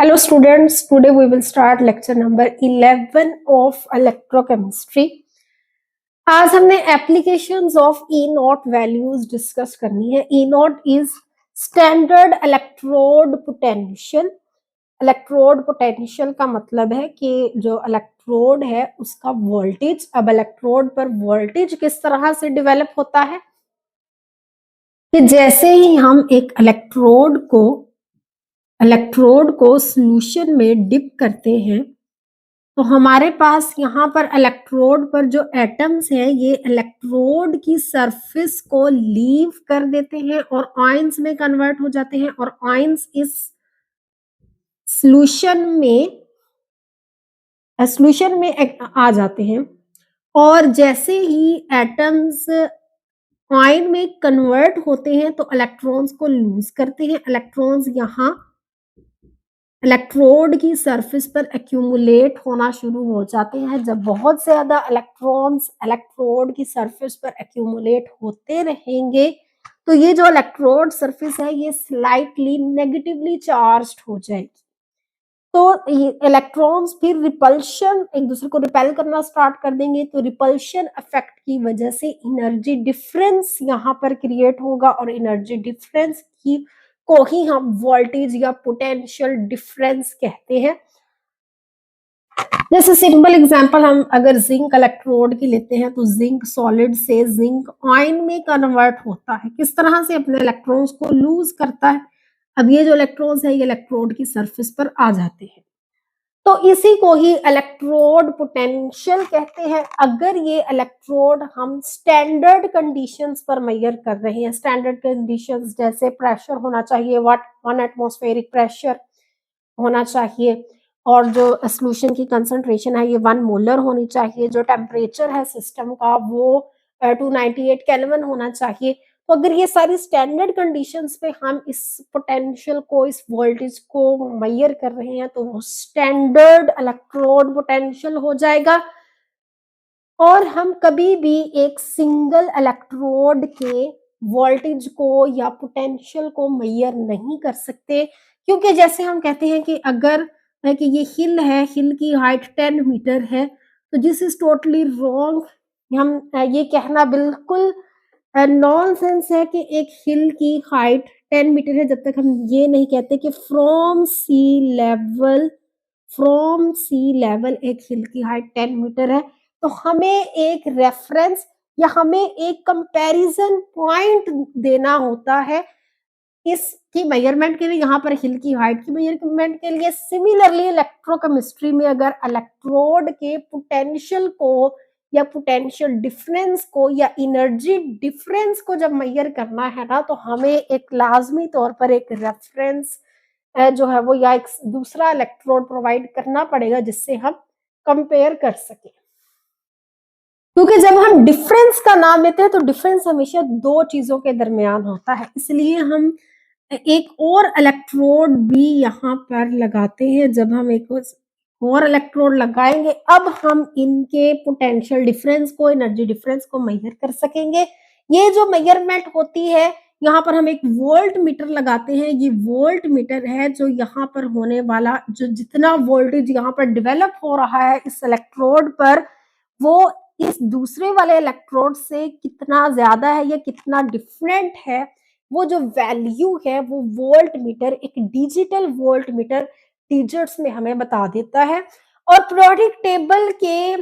Hello students, today we will start lecture number 11 of electrochemistry. आज हमने applications of E nought values discuss करनी है. E not is standard electrode potential. Electrode potential का मतलब है कि जो इलेक्ट्रोड है उसका वोल्टेज. अब इलेक्ट्रोड पर वोल्टेज किस तरह से डेवलप होता है कि जैसे ही हम एक इलेक्ट्रोड को सॉल्यूशन में डिप करते हैं तो हमारे पास यहाँ पर इलेक्ट्रोड पर जो एटम्स हैं ये इलेक्ट्रोड की सरफेस को लीव कर देते हैं और आयंस में कन्वर्ट हो जाते हैं और आयंस इस सॉल्यूशन में आ जाते हैं. और जैसे ही एटम्स आयन में कन्वर्ट होते हैं तो इलेक्ट्रॉन्स को लूज करते हैं. इलेक्ट्रॉन्स यहाँ इलेक्ट्रोड की सरफेस पर एक्यूमुलेट होना शुरू हो जाते हैं. जब बहुत से ज्यादा इलेक्ट्रॉन्स इलेक्ट्रोड की सरफेस पर एक्यूमुलेट होते रहेंगे तो ये जो इलेक्ट्रोड सरफेस है ये स्लाइटली नेगेटिवली चार्ज्ड हो जाएगी. तो इलेक्ट्रॉन्स फिर रिपल्शन एक दूसरे को रिपेल करना स्टार्ट कर देंगे. तो रिपल्शन इफेक्ट की वजह से एनर्जी डिफरेंस यहाँ पर क्रिएट होगा और एनर्जी डिफरेंस को ही हम वोल्टेज या पोटेंशियल डिफरेंस कहते हैं. जैसे सिंपल एग्जांपल हम अगर जिंक इलेक्ट्रोड की लेते हैं तो जिंक सॉलिड से जिंक आयन में कन्वर्ट होता है. किस तरह से अपने इलेक्ट्रॉन्स को लूज करता है. अब ये जो इलेक्ट्रॉन्स है ये इलेक्ट्रोड की सरफेस पर आ जाते हैं तो इसी को ही इलेक्ट्रोड पोटेंशियल कहते हैं. अगर ये इलेक्ट्रोड हम स्टैंडर्ड कंडीशंस पर मेजर कर रहे हैं, स्टैंडर्ड कंडीशंस जैसे प्रेशर होना चाहिए 1 एटमॉस्फेरिक प्रेशर होना चाहिए और जो सॉल्यूशन की कंसंट्रेशन है ये 1 मोलर होनी चाहिए. जो टेम्परेचर है सिस्टम का वो 298 केल्विन होना चाहिए. तो अगर ये सारी स्टैंडर्ड कंडीशंस पे हम इस पोटेंशियल को इस वोल्टेज को मेजर कर रहे हैं तो वो स्टैंडर्ड इलेक्ट्रोड पोटेंशियल हो जाएगा. और हम कभी भी एक सिंगल इलेक्ट्रोड के वोल्टेज को या पोटेंशियल को मेजर नहीं कर सकते क्योंकि जैसे हम कहते हैं कि अगर कि ये हिल है, हिल की हाइट 10 मीटर है तो दिस इज टोटली रॉन्ग. हम ये कहना बिल्कुल नॉनसेंस है कि एक हिल की हाइट 10 मीटर है जब तक हम ये नहीं कहते कि फ्रॉम सी लेवल एक हिल की हाइट 10 मीटर है. तो हमें एक रेफरेंस या हमें एक कंपैरिजन पॉइंट देना होता है इसकी मेजरमेंट के लिए. यहाँ पर हिल की हाइट की मेजरमेंट के लिए सिमिलरली इलेक्ट्रोकेमिस्ट्री में अगर इलेक्ट्रोड के पोटेंशियल को या पोटेंशियल डिफरेंस को या एनर्जी डिफरेंस को जब मेजर करना है ना तो हमें एक लाजमी तौर पर एक रेफरेंस जो है वो या एक दूसरा इलेक्ट्रोड प्रोवाइड करना पड़ेगा जिससे हम कंपेयर कर सके. क्योंकि जब हम डिफरेंस का नाम लेते हैं तो डिफरेंस हमेशा दो चीजों के दरमियान होता है, इसलिए हम एक और इलेक्ट्रोड भी यहाँ पर लगाते हैं. जब हम एक और इलेक्ट्रोड लगाएंगे अब हम इनके पोटेंशियल डिफरेंस को एनर्जी डिफरेंस को मेजर कर सकेंगे. ये जो मेजरमेंट होती है यहाँ पर हम एक वोल्ट मीटर लगाते हैं. ये वोल्ट मीटर है जो यहाँ पर होने वाला जो जितना वोल्टेज यहाँ पर डेवलप हो रहा है इस इलेक्ट्रोड पर वो इस दूसरे वाले इलेक्ट्रोड से कितना ज्यादा है या कितना डिफरेंट है वो जो वैल्यू है वो वोल्ट मीटर एक डिजिटल वोल्ट मीटर डिजिट्स में हमें बता देता है. और पीरियोडिक टेबल के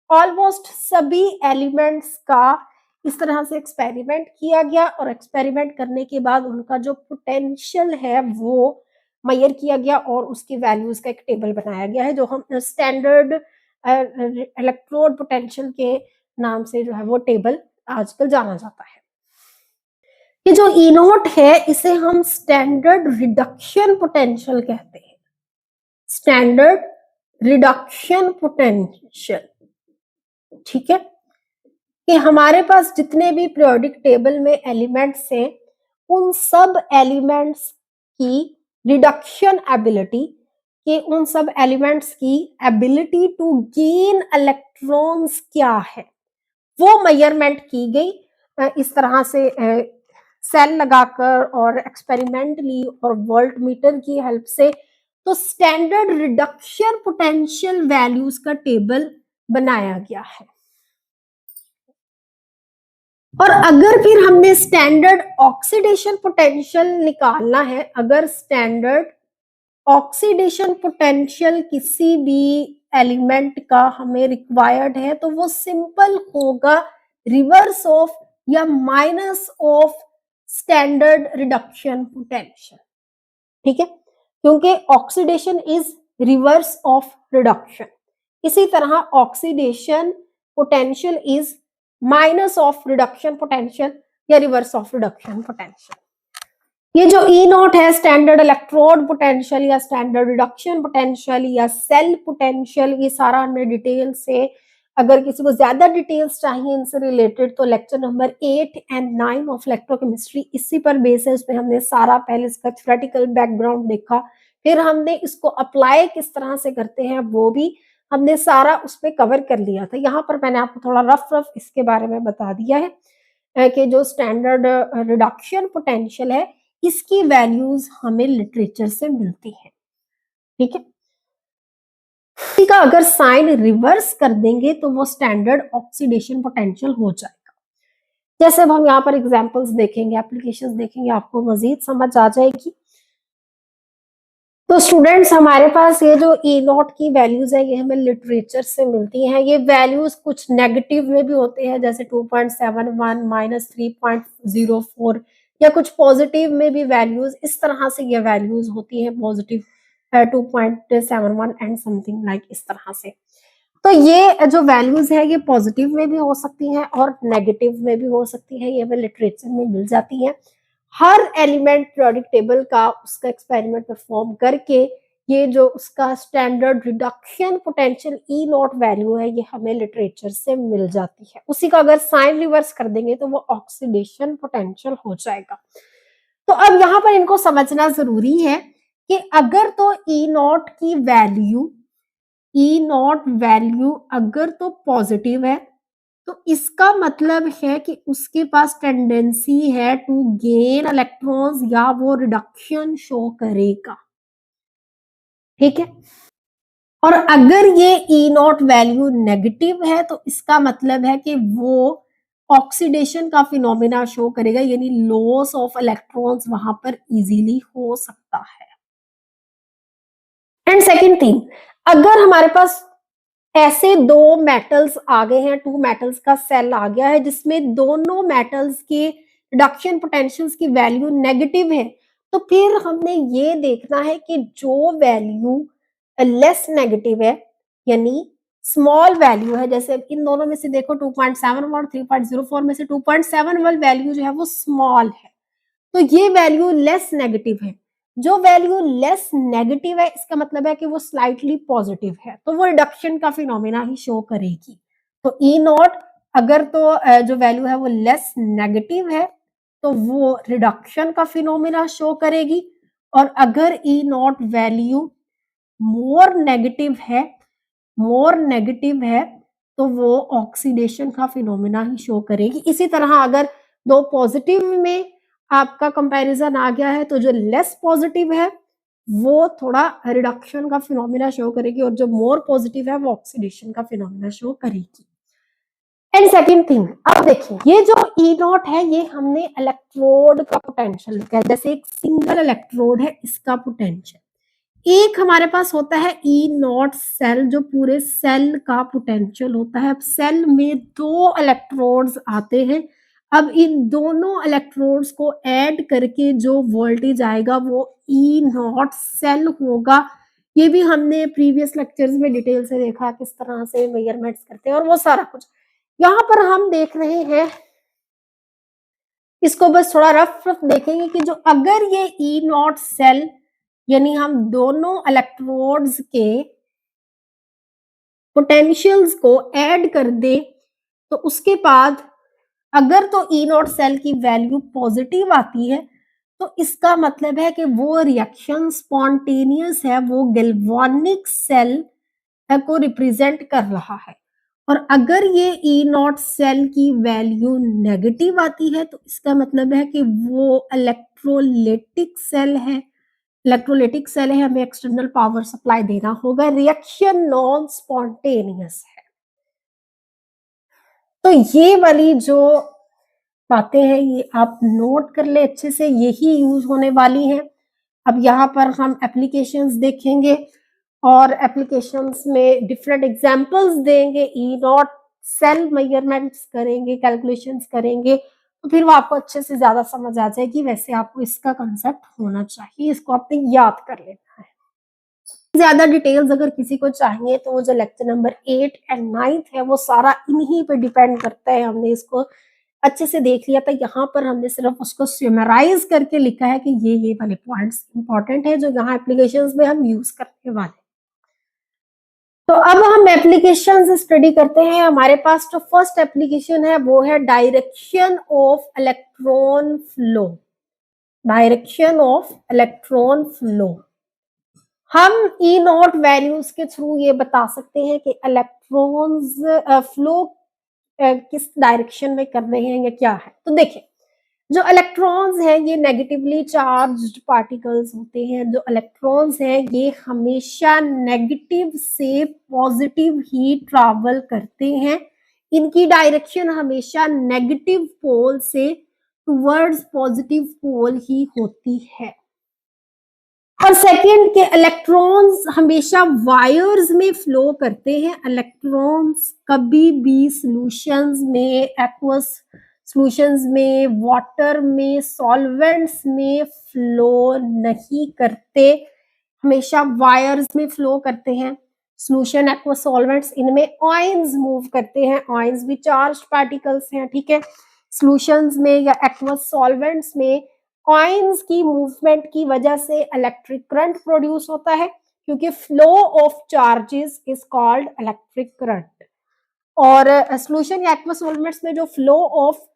ऑलमोस्ट सभी एलिमेंट्स का इस तरह से एक्सपेरिमेंट किया गया और एक्सपेरिमेंट करने के बाद उनका जो पोटेंशियल है वो मेजर किया गया और उसकी वैल्यूज का एक टेबल बनाया गया है जो हम स्टैंडर्ड इलेक्ट्रोड पोटेंशियल के नाम से जो है वो टेबल आजकल जाना जाता है. ये जो ई नॉट है इसे हम स्टैंडर्ड रिडक्शन पोटेंशियल कहते हैं. स्टैंडर्ड रिडक्शन पोटेंशियल, ठीक है, कि हमारे पास जितने भी पीरियोडिक टेबल में एलिमेंट्स हैं उन सब एलिमेंट्स की रिडक्शन एबिलिटी कि उन सब एलिमेंट्स की एबिलिटी टू गेन इलेक्ट्रॉन्स क्या है वो मेजरमेंट की गई. इस तरह से सेल लगाकर और एक्सपेरिमेंटली और वोल्ट मीटर की हेल्प से तो स्टैंडर्ड रिडक्शन पोटेंशियल वैल्यूज का टेबल बनाया गया है। और अगर फिर हमने स्टैंडर्ड ऑक्सीडेशन पोटेंशियल निकालना है, अगर स्टैंडर्ड ऑक्सीडेशन पोटेंशियल किसी भी एलिमेंट का हमें रिक्वायर्ड है, तो वो सिंपल होगा रिवर्स ऑफ या minus of standard reduction potential. ठीक है, क्योंकि oxidation is reverse of reduction. इसी तरह oxidation potential is minus of reduction potential या रिवर्स ऑफ रिडक्शन पोटेंशियल। ये जो ई नॉट है, स्टैंडर्ड इलेक्ट्रोड पोटेंशियल या स्टैंडर्ड रिडक्शन पोटेंशियल या सेल पोटेंशियल, ये सारा हमने डिटेल से, अगर किसी को ज्यादा डिटेल्स चाहिए इनसे रिलेटेड तो lecture number 8 and 9 of electrochemistry, इसी पर बेसिस पे हमने सारा पहले इसका थ्योरेटिकल बैकग्राउंड देखा, फिर हमने इसको अप्लाई किस तरह से करते हैं वो भी हमने सारा उस पर कवर कर लिया था। यहाँ पर मैंने आपको थोड़ा रफ इसके बारे में बता दिया है कि जो स्टैंडर्ड रिडक्शन पोटेंशियल है इसकी वैल्यूज हमें लिटरेचर से मिलती है। ठीक है, इसी का अगर साइन रिवर्स कर देंगे तो वो स्टैंडर्ड ऑक्सीडेशन पोटेंशियल हो जाएगा। जैसे अब हम यहाँ पर एग्जांपल्स देखेंगे, एप्लीकेशंस देखेंगे, आपको मजीद समझ आ जाएगी। तो स्टूडेंट्स, हमारे पास ये जो ई नॉट की वैल्यूज है ये हमें लिटरेचर से मिलती हैं। ये वैल्यूज कुछ नेगेटिव में भी होते हैं, जैसे 2.71 माइनस 3.04, या कुछ पॉजिटिव में भी वैल्यूज, इस तरह से ये वैल्यूज होती हैं, पॉजिटिव 2.71 एंड समथिंग लाइक इस तरह से। तो ये जो वैल्यूज है ये पॉजिटिव में भी हो सकती हैं और नेगेटिव में भी हो सकती है, ये हमें लिटरेचर में मिल जाती है। हर एलिमेंट पीरियोडिक टेबल का उसका एक्सपेरिमेंट परफॉर्म करके ये जो उसका स्टैंडर्ड रिडक्शन पोटेंशियल ई नॉट वैल्यू है ये हमें लिटरेचर से मिल जाती है। उसी का अगर साइन रिवर्स कर देंगे तो वो ऑक्सीडेशन पोटेंशियल हो जाएगा। तो अब यहाँ पर इनको समझना जरूरी है कि अगर तो ई नॉट की वैल्यू, ई नॉट वैल्यू अगर तो पॉजिटिव है तो इसका मतलब है कि उसके पास टेंडेंसी है टू गेन इलेक्ट्रॉन्स या वो रिडक्शन शो करेगा। ठीक है, और अगर ये ई नॉट वैल्यू नेगेटिव है तो इसका मतलब है कि वो ऑक्सीडेशन का फिनोमिना शो करेगा, यानी लॉस ऑफ इलेक्ट्रॉन्स वहां पर इजीली हो सकता है। एंड सेकेंड थिंग, अगर हमारे पास ऐसे दो मेटल्स आ गए हैं, टू मेटल्स का सेल आ गया है जिसमें दोनों मेटल्स के रिडक्शन पोटेंशियल्स की वैल्यू नेगेटिव है, तो फिर हमने ये देखना है कि जो वैल्यू लेस नेगेटिव है, यानी स्मॉल वैल्यू है, जैसे इन दोनों में से देखो 2.7 और 3.04 में से 2.7 वैल्यू जो है वो स्मॉल है, तो ये वैल्यू लेस नेगेटिव है। जो वैल्यू लेस नेगेटिव है इसका मतलब है कि वो स्लाइटली पॉजिटिव है, तो वो रिडक्शन का फिनोमिना ही शो करेगी। तो ई नॉट अगर तो जो वैल्यू है वो लेस नेगेटिव है तो वो रिडक्शन का फिनोमिना शो करेगी, और अगर E naught value more negative है, मोर नेगेटिव है तो वो ऑक्सीडेशन का फिनोमिना ही शो करेगी। इसी तरह अगर दो पॉजिटिव में आपका कंपैरिजन आ गया है तो जो लेस पॉजिटिव है वो थोड़ा रिडक्शन का फिनोमिना शो करेगी, और जो मोर पॉजिटिव है वो ऑक्सीडेशन का फिनोमिना शो करेगी। एंड सेकंड थिंग, अब देखिए ये जो ई नॉट है ये हमने इलेक्ट्रोड का पोटेंशियल लिखा है, जैसे एक सिंगल इलेक्ट्रोड है इसका पोटेंशियल। एक हमारे पास होता है ई नॉट सेल, जो पूरे सेल का पोटेंशियल होता है। अब सेल में दो इलेक्ट्रोड्स आते हैं, अब इन दोनों इलेक्ट्रोड्स को ऐड करके जो वोल्टेज आएगा वो ई नॉट सेल होगा। ये भी हमने प्रीवियस लेक्चर्स में डिटेल से देखा किस तरह से मेजरमेंट्स करते हैं और वो सारा कुछ। यहाँ पर हम देख रहे हैं, इसको बस थोड़ा रफ देखेंगे कि जो अगर ये ई नॉट सेल, यानी हम दोनों इलेक्ट्रोड्स के पोटेंशियल्स को ऐड कर दे तो उसके बाद अगर तो ई नॉट सेल की वैल्यू पॉजिटिव आती है तो इसका मतलब है कि वो रिएक्शन स्पॉन्टेनियस है, वो गैल्वानिक सेल को रिप्रेजेंट कर रहा है। और अगर ये ई नॉट सेल की वैल्यू नेगेटिव आती है तो इसका मतलब है कि वो इलेक्ट्रोलाइटिक सेल है, इलेक्ट्रोलाइटिक सेल है, हमें एक्सटर्नल पावर सप्लाई देना होगा, रिएक्शन नॉन स्पॉन्टेनियस है। तो ये वाली जो बातें हैं ये आप नोट कर ले अच्छे से, यही यूज होने वाली हैं। अब यहाँ पर हम एप्लीकेशंस देखेंगे और एप्लीकेशंस में डिफरेंट एग्जांपल्स देंगे, ई नॉट सेल मेजरमेंट्स करेंगे, कैलकुलेशंस करेंगे, तो फिर वो आपको अच्छे से ज्यादा समझ आ जाएगी। वैसे आपको इसका कंसेप्ट होना चाहिए, इसको आपने याद कर लेना है। ज्यादा डिटेल्स अगर किसी को चाहिए तो वो जो लेक्चर नंबर 8 एंड 9 है वो सारा इन्हीं पे डिपेंड करता है। हमने इसको अच्छे से देख लिया था, यहाँ पर हमने सिर्फ उसको समराइज करके लिखा है कि ये वाले पॉइंट्स इंपॉर्टेंट है जो यहाँ एप्लीकेशंस में हम यूज करने वाले। तो अब हम एप्लीकेशंस स्टडी करते हैं। हमारे पास जो फर्स्ट एप्लीकेशन है वो है direction of electron flow. Direction of electron flow हम ई नॉट वैल्यूज के थ्रू ये बता सकते हैं कि इलेक्ट्रॉन्स फ्लो किस डायरेक्शन में कर रहे हैं या क्या है। तो देखिए, जो इलेक्ट्रॉन्स हैं ये नेगेटिवली चार्ज्ड पार्टिकल्स होते हैं। जो इलेक्ट्रॉन्स हैं ये हमेशा नेगेटिव से पॉजिटिव ही ट्रैवल करते हैं। इनकी डायरेक्शन हमेशा नेगेटिव पोल से टुवर्ड्स पॉजिटिव पोल ही होती है। और सेकंड के इलेक्ट्रॉन्स हमेशा वायर्स में फ्लो करते हैं। इलेक्ट्रॉन्स कभी भी सॉल्यूशंस में, एक्वस सॉल्यूशंस में, वाटर में, सॉल्वेंट्स में फ्लो नहीं करते, हमेशा वायर्स में फ्लो करते हैं। सॉल्यूशन, एक्वस, सॉल्वेंट्स, इनमें आयंस मूव करते हैं। आयंस भी चार्ज्ड पार्टिकल्स हैं, ठीक है। सॉल्यूशंस में या एक्वस सॉल्वेंट्स में आयंस की मूवमेंट की वजह से इलेक्ट्रिक करंट प्रोड्यूस होता है, क्योंकि flow of charges is called electric current. और सॉल्यूशन या एक्वस सॉल्वेंट्स में जो फ्लो ऑफ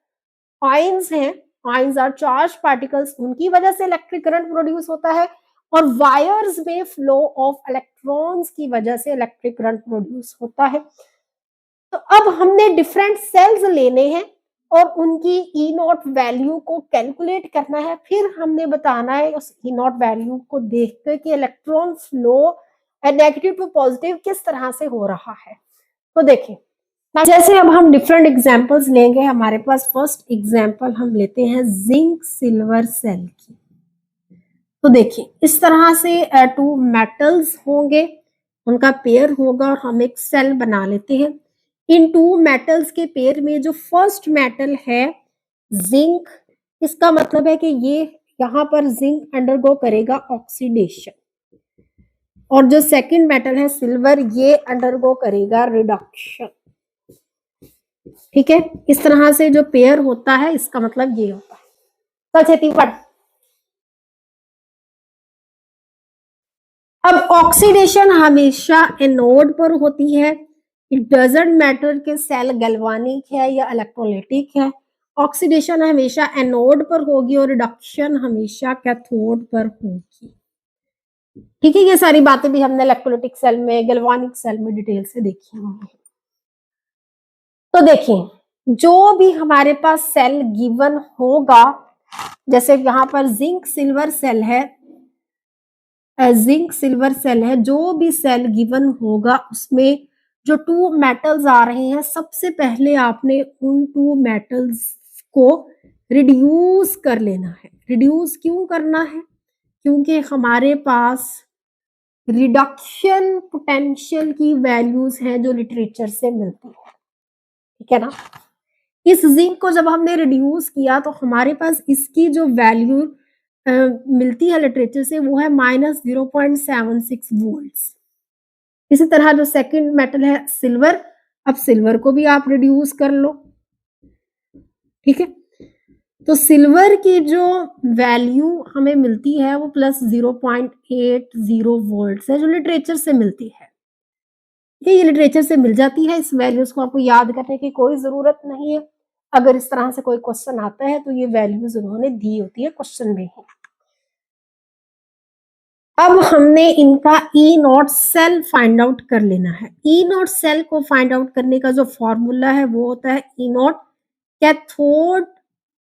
आयंस हैं, आयंस आर चार्ज पार्टिकल्स, उनकी वजह से इलेक्ट्रिक करंट प्रोड्यूस होता है। और वायर्स में फ्लो ऑफ इलेक्ट्रॉन्स की वजह से इलेक्ट्रिक करंट प्रोड्यूस होता है। तो अब हमने डिफरेंट सेल्स लेने हैं और उनकी ई नॉट वैल्यू को कैलकुलेट करना है। फिर हमने बताना है उस ई नॉट वैल्यू को देखकर कि electron flow negative to positive किस तरह से हो रहा है। तो देखिए, जैसे अब हम डिफरेंट एग्जांपल्स लेंगे। हमारे पास फर्स्ट एग्जांपल हम लेते हैं जिंक सिल्वर सेल की। तो देखिए, इस तरह से टू मेटल्स होंगे, उनका पेयर होगा और हम एक सेल बना लेते हैं। इन टू मेटल्स के पेयर में जो फर्स्ट मेटल है जिंक, इसका मतलब है कि ये यहाँ पर जिंक अंडरगो करेगा ऑक्सीडेशन। और जो सेकंड मेटल है सिल्वर, ये अंडरगो करेगा रिडक्शन, ठीक है। इस तरह से जो पेयर होता है इसका मतलब ये होता है। तो छेती पढ़। अब ऑक्सीडेशन हमेशा एनोड पर होती है। इट डजंट मैटर कि सेल गैल्वानिक है या इलेक्ट्रोलाइटिक है, ऑक्सीडेशन हमेशा एनोड पर होगी और रिडक्शन हमेशा कैथोड पर होगी, ठीक है। ये सारी बातें भी हमने इलेक्ट्रोलाइटिक सेल में, गैल्वानिक सेल में डिटेल से देखी होंगी। तो देखिए, जो भी हमारे पास सेल गिवन होगा, जैसे यहाँ पर जिंक सिल्वर सेल है, जिंक सिल्वर सेल है, जो भी सेल गिवन होगा उसमें जो टू मेटल्स आ रहे हैं, सबसे पहले आपने उन टू मेटल्स को रिड्यूस कर लेना है। रिड्यूस क्यों करना है? क्योंकि हमारे पास रिडक्शन पोटेंशियल की वैल्यूज हैं जो लिटरेचर से मिलती है, ठीक है ना। इस जिंक को जब हमने रिड्यूस किया तो हमारे पास इसकी जो वैल्यू मिलती है लिटरेचर से वो है -0.76 वोल्ट्स। इसी तरह जो सेकंड मेटल है सिल्वर, अब सिल्वर को भी आप रिड्यूस कर लो, ठीक है। तो सिल्वर की जो वैल्यू हमें मिलती है वो +0.80 वोल्ट्स है, जो लिटरेचर से मिलती है। ये लिटरेचर से मिल जाती है, इस वैल्यूज को आपको याद करने की कोई जरूरत नहीं है। अगर इस तरह से कोई क्वेश्चन आता है तो ये वैल्यूज उन्होंने दी होती है क्वेश्चन में ही। अब हमने इनका ई नॉट सेल फाइंड आउट कर लेना है। ई नॉट सेल को फाइंड आउट करने का जो फॉर्मूला है वो होता है E naught cathode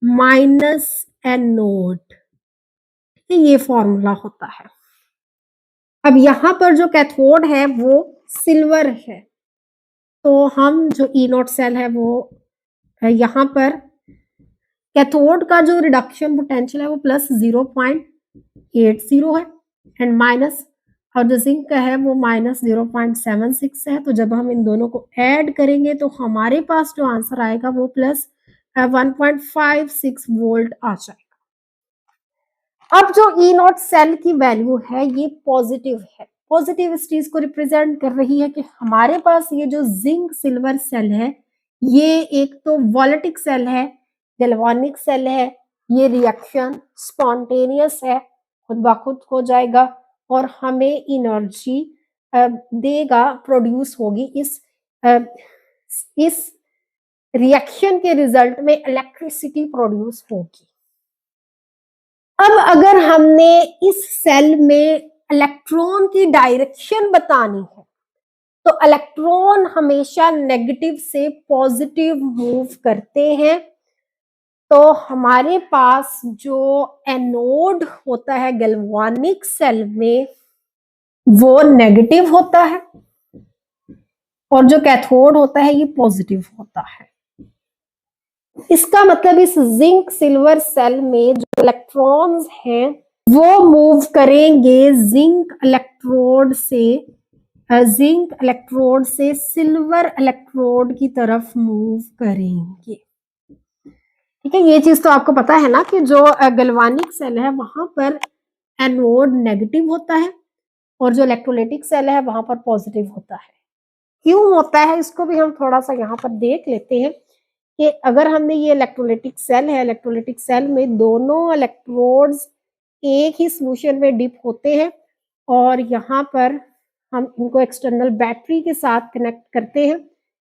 minus anode, तो ये फॉर्मूला होता है। अब यहाँ पर जो कैथोड है वो सिल्वर है, तो हम जो ई नॉट सेल है वो यहाँ पर कैथोड का जो रिडक्शन पोटेंशियल है वो प्लस 0.80 है एंड माइनस, और जो जिंक का है वो माइनस 0.76 है। तो जब हम इन दोनों को ऐड करेंगे तो हमारे पास जो आंसर आएगा वो प्लस 1.56 वोल्ट आ जाएगा। अब जो ई नॉट सेल की वैल्यू है ये पॉजिटिव है। पॉजिटिव इस चीज को रिप्रेजेंट कर रही है कि हमारे पास ये जो जिंक सिल्वर सेल है ये एक तो वॉलेटिक सेल है, गैल्वानिक सेल है, ये रिएक्शन स्पॉन्टेनियस है, खुद ब खुद हो जाएगा और हमें एनर्जी देगा, प्रोड्यूस होगी। इस रिएक्शन के रिजल्ट में इलेक्ट्रिसिटी प्रोड्यूस होगी। अब अगर हमने इस सेल में इलेक्ट्रॉन की डायरेक्शन बतानी है तो इलेक्ट्रॉन हमेशा नेगेटिव से पॉजिटिव मूव करते हैं। तो हमारे पास जो एनोड होता है गैल्वानिक सेल में वो नेगेटिव होता है और जो कैथोड होता है ये पॉजिटिव होता है। इसका मतलब इस जिंक सिल्वर सेल में जो इलेक्ट्रॉन्स हैं वो मूव करेंगे जिंक इलेक्ट्रोड से सिल्वर इलेक्ट्रोड की तरफ मूव करेंगे। ठीक है, ये चीज तो आपको पता है ना कि जो गैल्वानिक सेल है वहां पर एनोड नेगेटिव होता है और जो इलेक्ट्रोलाइटिक सेल है वहां पर पॉजिटिव होता है। क्यों होता है इसको भी हम थोड़ा सा यहाँ पर देख लेते हैं कि अगर हमने ये इलेक्ट्रोलाइटिक सेल है, इलेक्ट्रोलाइटिक सेल में दोनों इलेक्ट्रोड्स एक ही सोल्यूशन में डिप होते हैं और यहाँ पर हम इनको एक्सटर्नल बैटरी के साथ कनेक्ट करते हैं।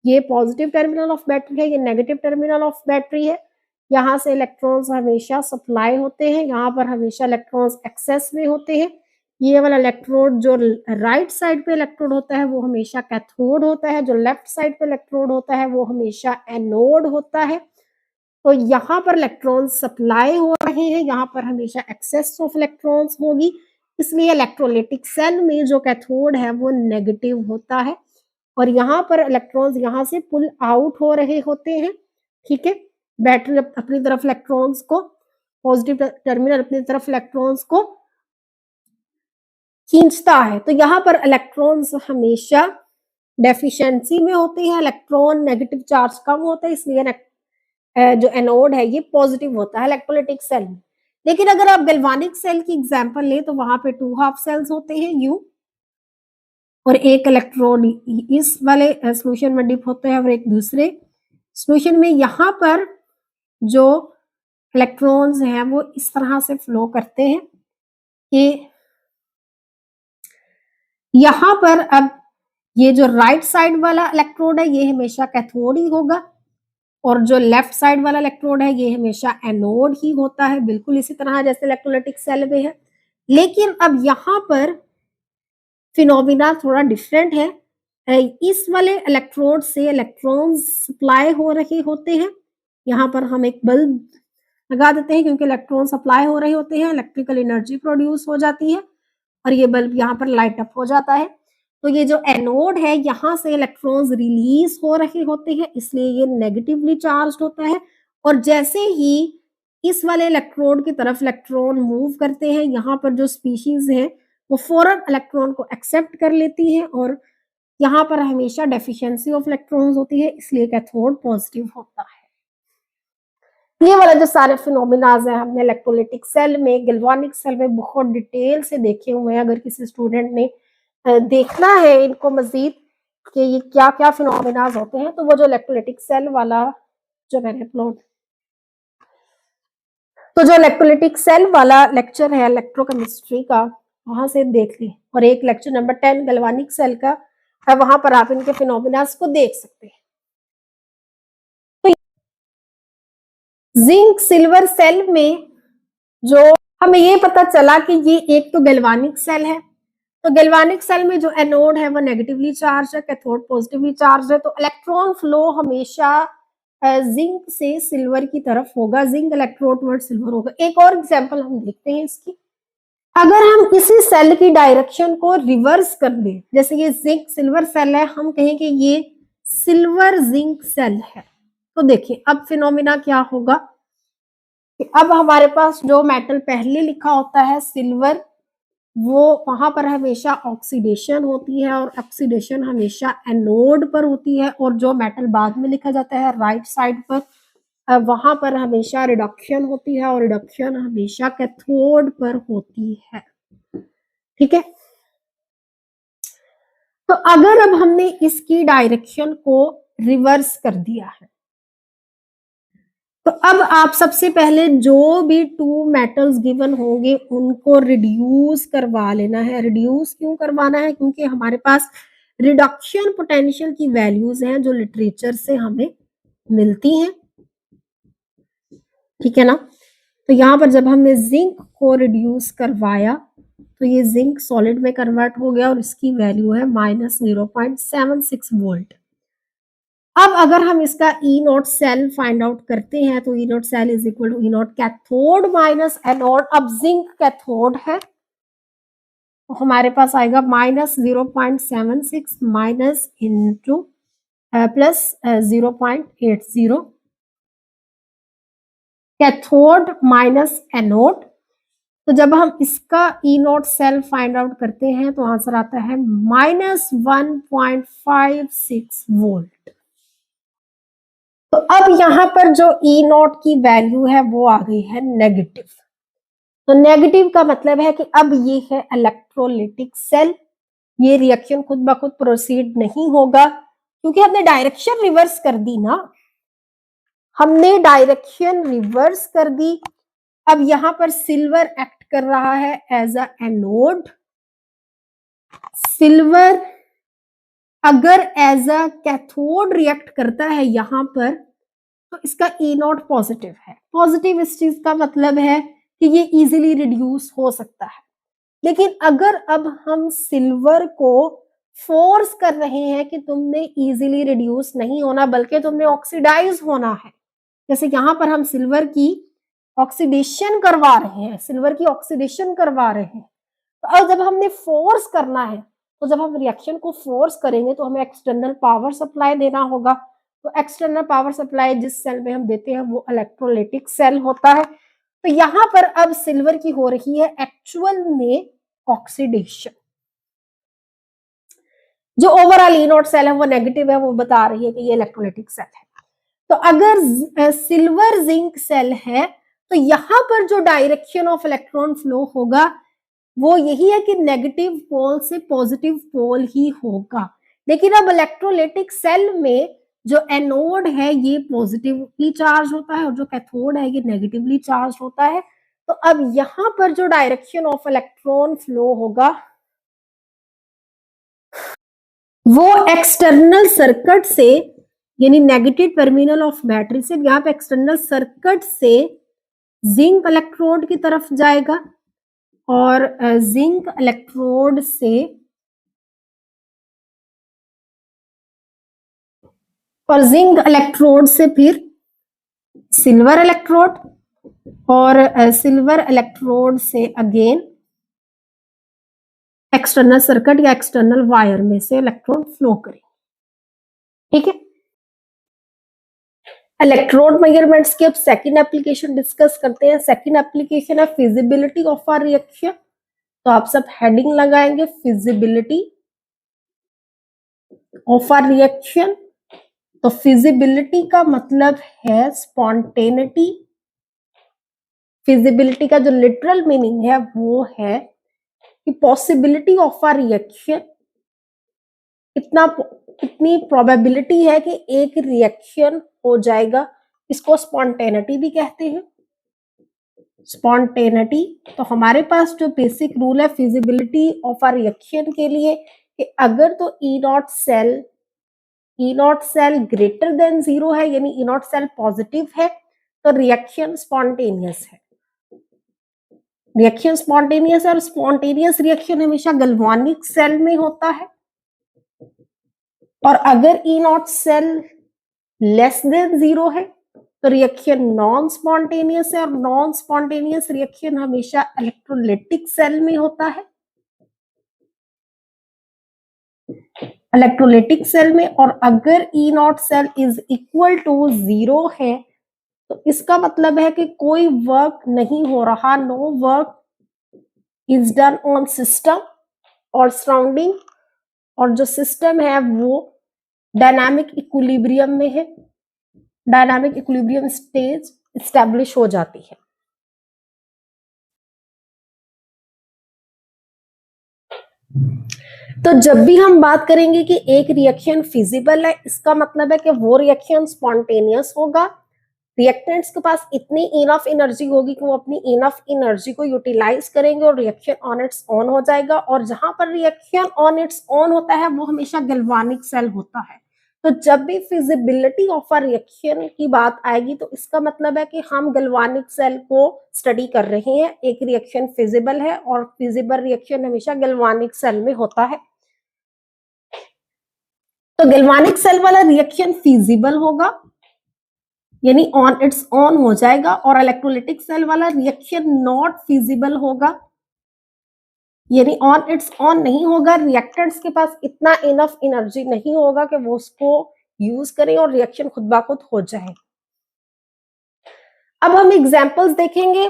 ये पॉजिटिव टर्मिनल ऑफ बैटरी है, ये नेगेटिव टर्मिनल ऑफ बैटरी है। यहाँ से इलेक्ट्रॉन्स हमेशा सप्लाई होते हैं, यहाँ पर हमेशा इलेक्ट्रॉन्स एक्सेस में होते हैं। ये वाला इलेक्ट्रोड जो राइट साइड पे इलेक्ट्रोड होता है वो हमेशा कैथोड होता है, जो लेफ्ट साइड पे इलेक्ट्रोड होता है वो हमेशा एनोड होता है। तो यहाँ पर इलेक्ट्रॉन्स सप्लाई हो रहे हैं, यहाँ पर हमेशा एक्सेस ऑफ इलेक्ट्रॉन्स होगी, इसलिए इलेक्ट्रोलाइटिक सेल में जो कैथोड है वो नेगेटिव होता है और यहाँ पर इलेक्ट्रॉन्स यहाँ से पुल आउट हो रहे होते हैं। ठीक है, बैटरी अपनी तरफ इलेक्ट्रॉन्स को, पॉजिटिव टर्मिनल अपनी तरफ इलेक्ट्रॉन्स को खींचता है। तो यहाँ पर इलेक्ट्रॉन्स हमेशा डेफिशिएंसी में होते हैं, इलेक्ट्रॉन नेगेटिव चार्ज कम होता है, इसलिए जो एनोड है ये पॉजिटिव होता है इलेक्ट्रोलाइटिक सेल में। लेकिन अगर आप गैल्वानिक सेल की एग्जांपल लें तो वहां पे 2 हाफ सेल्स होते हैं यू, और एक इलेक्ट्रॉन इस वाले सॉल्यूशन में डिप होते हैं और एक दूसरे सॉल्यूशन में। यहाँ पर जो इलेक्ट्रॉन्स हैं वो इस तरह से फ्लो करते हैं कि यहाँ पर अब ये जो राइट साइड वाला इलेक्ट्रोड है ये हमेशा कैथोड ही होगा और जो लेफ्ट साइड वाला इलेक्ट्रोड है ये हमेशा एनोड ही होता है, बिल्कुल इसी तरह जैसे इलेक्ट्रोलाइटिक सेल में है। लेकिन अब यहाँ पर फिनोमिना थोड़ा डिफरेंट है। इस वाले इलेक्ट्रोड से इलेक्ट्रॉन्स सप्लाई हो रहे होते हैं, यहाँ पर हम एक बल्ब लगा देते हैं क्योंकि इलेक्ट्रॉन सप्लाई हो रहे होते हैं, इलेक्ट्रिकल एनर्जी प्रोड्यूस हो जाती है और ये बल्ब यहाँ पर लाइट अप हो जाता है। तो ये जो एनोड है यहाँ से इलेक्ट्रॉन्स रिलीज हो रहे होते हैं, इसलिए ये नेगेटिवली चार्ज्ड होता है और जैसे ही इस वाले इलेक्ट्रोड की तरफ इलेक्ट्रॉन मूव करते हैं यहाँ पर जो स्पीशीज है वो फौरन इलेक्ट्रॉन को एक्सेप्ट कर लेती है और यहाँ पर हमेशा डेफिशिएंसी ऑफ इलेक्ट्रॉन्स होती है, इसलिए कैथोड पॉजिटिव होता है। ये वाला जो सारे फिनोमिनाज है हमने इलेक्ट्रोलाइटिक सेल में, गैल्वानिक सेल में बहुत डिटेल से देखे हुए हैं। अगर किसी स्टूडेंट ने देखना है इनको मजीद कि ये क्या क्या फिनोमिनाज होते हैं तो वो जो इलेक्ट्रोलाइटिक सेल वाला जो मैंने अपलोड, तो जो इलेक्ट्रोलाइटिक सेल वाला लेक्चर है इलेक्ट्रोकेमिस्ट्री का वहां से देख ली, और एक लेक्चर नंबर 10 गैल्वानिक सेल का है, वहां पर आप इनके फिनोमिनाज को देख सकते हैं। जिंक सिल्वर सेल में जो हमें ये पता चला कि ये एक तो गैल्वानिक सेल है, तो गैल्वानिक सेल में जो एनोड है वो नेगेटिवली चार्ज है, कैथोड पॉजिटिवली चार्ज है, तो इलेक्ट्रॉन फ्लो हमेशा जिंक से सिल्वर की तरफ होगा, जिंक इलेक्ट्रोड टुवर्ड सिल्वर होगा। एक और एग्जांपल हम देखते हैं इसकी। अगर हम इसी सेल की डायरेक्शन को रिवर्स कर दें, जैसे ये जिंक सिल्वर सेल है, हम कहें कि ये सिल्वर जिंक सेल है, तो देखिए अब फिनोमिना क्या होगा कि अब हमारे पास जो मेटल पहले लिखा होता है सिल्वर, वो वहां पर हमेशा ऑक्सीडेशन होती है और ऑक्सीडेशन हमेशा एनोड पर होती है, और जो मेटल बाद में लिखा जाता है राइट साइड पर, वहां पर हमेशा रिडक्शन होती है और रिडक्शन हमेशा कैथोड पर होती है। ठीक है, तो अगर अब हमने इसकी डायरेक्शन को रिवर्स कर दिया है, तो अब आप सबसे पहले जो भी टू मेटल्स गिवन होंगे उनको रिड्यूस करवा लेना है। रिड्यूस क्यों करवाना है? क्योंकि हमारे पास रिडक्शन पोटेंशियल की वैल्यूज हैं जो लिटरेचर से हमें मिलती हैं। ठीक है ना, तो यहां पर जब हमने जिंक को रिड्यूस करवाया तो ये जिंक सॉलिड में कन्वर्ट हो गया और इसकी वैल्यू है -0.76 वोल्ट। अब अगर हम इसका E naught cell find out करते हैं तो E naught cell is equal to E naught cathode minus anode. अब जिंक कैथोड है तो हमारे पास आएगा -0.76 minus into plus 0.80, cathode minus anode. तो जब हम इसका E naught cell find out करते हैं तो आंसर आता है -1.56 वोल्ट। तो अब यहां पर जो ई नॉट की वैल्यू है वो आ गई है नेगेटिव। तो नेगेटिव का मतलब है कि अब ये है इलेक्ट्रोलिटिक सेल, ये रिएक्शन खुद ब खुद प्रोसीड नहीं होगा क्योंकि हमने डायरेक्शन रिवर्स कर दी ना, हमने डायरेक्शन रिवर्स कर दी। अब यहां पर सिल्वर एक्ट कर रहा है एज अ एनोड। सिल्वर अगर एज अ कैथोड रिएक्ट करता है यहां पर तो इसका ई नॉट पॉजिटिव है। पॉजिटिव इस चीज का मतलब है कि ये इजीली रिड्यूस हो सकता है। लेकिन अगर अब हम सिल्वर को फोर्स कर रहे हैं कि तुमने इजीली रिड्यूस नहीं होना बल्कि तुमने ऑक्सीडाइज होना है, जैसे यहां पर हम सिल्वर की ऑक्सीडेशन करवा रहे हैं, सिल्वर की ऑक्सीडेशन करवा रहे हैं, तो अब जब हमने फोर्स करना है तो जब हम रिएक्शन को फोर्स करेंगे तो हमें एक्सटर्नल पावर सप्लाई देना होगा। तो एक्सटर्नल पावर सप्लाई जिस सेल में हम देते हैं वो इलेक्ट्रोलाइटिक सेल होता है। तो यहां पर अब सिल्वर की हो रही है एक्चुअल में ऑक्सीडेशन। जो ओवरऑल ई नॉट सेल है वो नेगेटिव है, वो बता रही है कि ये इलेक्ट्रोलाइटिक सेल है। तो अगर सिल्वर जिंक सेल है तो यहां पर जो डायरेक्शन ऑफ इलेक्ट्रॉन फ्लो होगा वो यही है कि नेगेटिव पोल से पॉजिटिव पोल ही होगा। लेकिन अब इलेक्ट्रोलाइटिक सेल में जो एनोड है ये पॉजिटिवली चार्ज होता है और जो कैथोड है ये नेगेटिवली चार्ज होता है। तो अब यहां पर जो डायरेक्शन ऑफ इलेक्ट्रॉन फ्लो होगा वो एक्सटर्नल सर्किट से, यानी नेगेटिव टर्मिनल ऑफ बैटरी से यहाँ पे एक्सटर्नल सर्किट से जिंक इलेक्ट्रोड की तरफ जाएगा और जिंक इलेक्ट्रोड से फिर सिल्वर इलेक्ट्रोड और सिल्वर इलेक्ट्रोड से अगेन एक्सटर्नल सर्किट या एक्सटर्नल वायर में से इलेक्ट्रॉन फ्लो करेंगे। ठीक है, इलेक्ट्रोड मेजरमेंट्स की अब सेकंड एप्लीकेशन डिस्कस करते हैं। सेकंड एप्लीकेशन है फिजिबिलिटी ऑफ अ रिएक्शन। तो आप सब हेडिंग लगाएंगे फिजिबिलिटी ऑफ अ रिएक्शन। तो फिजिबिलिटी का मतलब है स्पॉन्टेनिटी। फिजिबिलिटी का जो लिटरल मीनिंग है वो है कि पॉसिबिलिटी ऑफ अ रिएक्शन, इतनी प्रोबेबिलिटी है कि एक रिएक्शन हो जाएगा, इसको स्पॉन्टेनिटी भी कहते हैं। स्पॉन्टेनिटी, तो हमारे पास जो बेसिक रूल है फिजिबिलिटी ऑफ अ रिएक्शन के लिए कि अगर तो E naught cell greater than 0 है, यानी ई नॉट सेल पॉजिटिव है, तो रिएक्शन स्पॉन्टेनियस है। रिएक्शन स्पॉन्टेनियस है और स्पॉन्टेनियस रिएक्शन हमेशा गैल्वानिक सेल में होता है। और अगर E naught cell less than 0 है तो रिएक्शन नॉन स्पॉन्टेनियस है, और नॉन स्पॉन्टेनियस रिएक्शन हमेशा इलेक्ट्रोलाइटिक सेल में होता है, इलेक्ट्रोलाइटिक सेल में। और अगर E naught cell is equal to 0 है तो इसका मतलब है कि कोई वर्क नहीं हो रहा, no work is done on system और सराउंडिंग, और जो सिस्टम है वो डायनामिक इक्विलिब्रियम में है, डायनामिक इक्विलिब्रियम स्टेज एस्टेब्लिश हो जाती है। तो जब भी हम बात करेंगे कि एक रिएक्शन फिजिबल है, इसका मतलब है कि वो रिएक्शन स्पॉन्टेनियस होगा, रिएक्टेंट्स के पास इतनी इनफ एनर्जी होगी कि वो अपनी इनफ एनर्जी को यूटिलाइज करेंगे और रिएक्शन ऑन इट्स ऑन हो जाएगा। और जहां पर रिएक्शन ऑन इट्स ऑन होता है वो हमेशा गैल्वानिक सेल होता है। तो जब भी फिजिबिलिटी ऑफ अ रिएक्शन की बात आएगी तो इसका मतलब है कि हम गैल्वानिक सेल को स्टडी कर रहे हैं। एक रिएक्शन फिजिबल है और फिजिबल रिएक्शन हमेशा गैल्वानिक सेल में होता है। तो गैल्वानिक सेल वाला रिएक्शन फिजिबल होगा, यानी ऑन इट्स ऑन हो जाएगा, और इलेक्ट्रोलाइटिक सेल वाला रिएक्शन नॉट फिजिबल होगा, यानी ऑन इट्स ऑन नहीं होगा। रिएक्टेंट्स के पास इतना इनफ एनर्जी नहीं होगा कि वो उसको यूज करें और रिएक्शन खुद ब खुद हो जाए। अब हम एग्जांपल्स देखेंगे।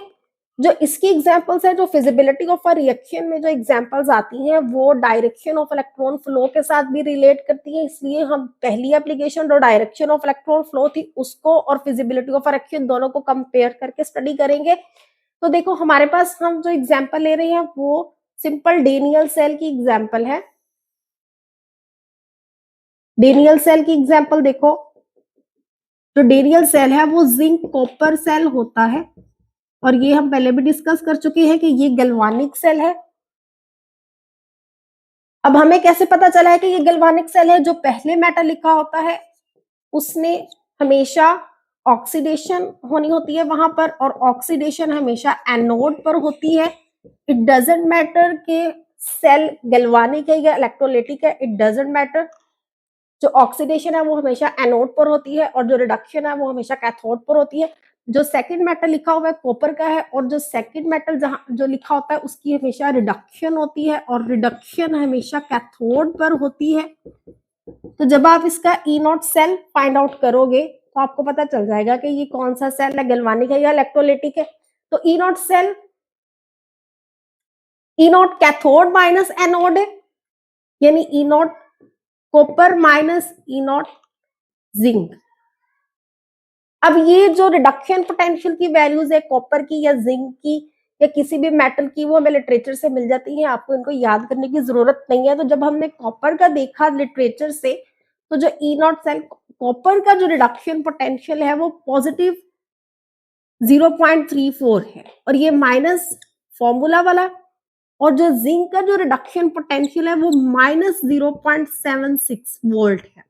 जो इसकी एग्जांपल्स है, जो फिजिबिलिटी ऑफ अ रिएक्शन में जो एग्जांपल्स आती हैं वो डायरेक्शन ऑफ इलेक्ट्रॉन फ्लो के साथ भी रिलेट करती है, इसलिए हम पहली एप्लीकेशन जो डायरेक्शन ऑफ इलेक्ट्रॉन फ्लो थी उसको और फिजिबिलिटी ऑफ अ रिएक्शन दोनों को कंपेयर करके स्टडी करेंगे। तो देखो हमारे पास हम जो एग्जाम्पल ले रहे हैं वो सिंपल डेनियल सेल की एग्जाम्पल है। डेनियल सेल की एग्जाम्पल देखो, जो डेनियल सेल है वो जिंक कॉपर सेल होता है, और ये हम पहले भी डिस्कस कर चुके हैं कि ये गैल्वानिक सेल है। अब हमें कैसे पता चला है कि ये गैल्वानिक सेल है? जो पहले मेटल लिखा होता है उसने हमेशा ऑक्सीडेशन होनी होती है वहां पर, और ऑक्सीडेशन हमेशा एनोड पर होती है। इट डजेंट मैटर कि सेल गैल्वानिक है या इलेक्ट्रोलाइटिक है, इट डजेंट मैटर। जो ऑक्सीडेशन है वो हमेशा एनोड पर होती है और जो रिडक्शन है वो हमेशा कैथोड पर होती है। जो सेकंड मेटल लिखा हुआ है कॉपर का है, और जो सेकंड मेटल जहां जो लिखा होता है उसकी हमेशा रिडक्शन होती है, और रिडक्शन हमेशा कैथोड पर होती है। तो जब आप इसका E naught cell find out करोगे तो आपको पता चल जाएगा कि ये कौन सा सेल है, गैल्वानिक है या इलेक्ट्रोलाइटिक है। तो E naught cell, E naught cathode minus anode है, यानी E naught copper minus E naught zinc. अब ये जो रिडक्शन पोटेंशियल की वैल्यूज है कॉपर की या जिंक की या किसी भी मेटल की, वो हमें लिटरेचर से मिल जाती है, आपको इनको याद करने की जरूरत नहीं है। तो जब हमने कॉपर का देखा लिटरेचर से, तो जो ई नॉट सेल कॉपर का जो रिडक्शन पोटेंशियल है वो पॉजिटिव 0.34 है, और ये माइनस फॉर्मूला वाला, और जो जिंक का जो रिडक्शन पोटेंशियल है वो माइनस 0.76 वोल्ट है।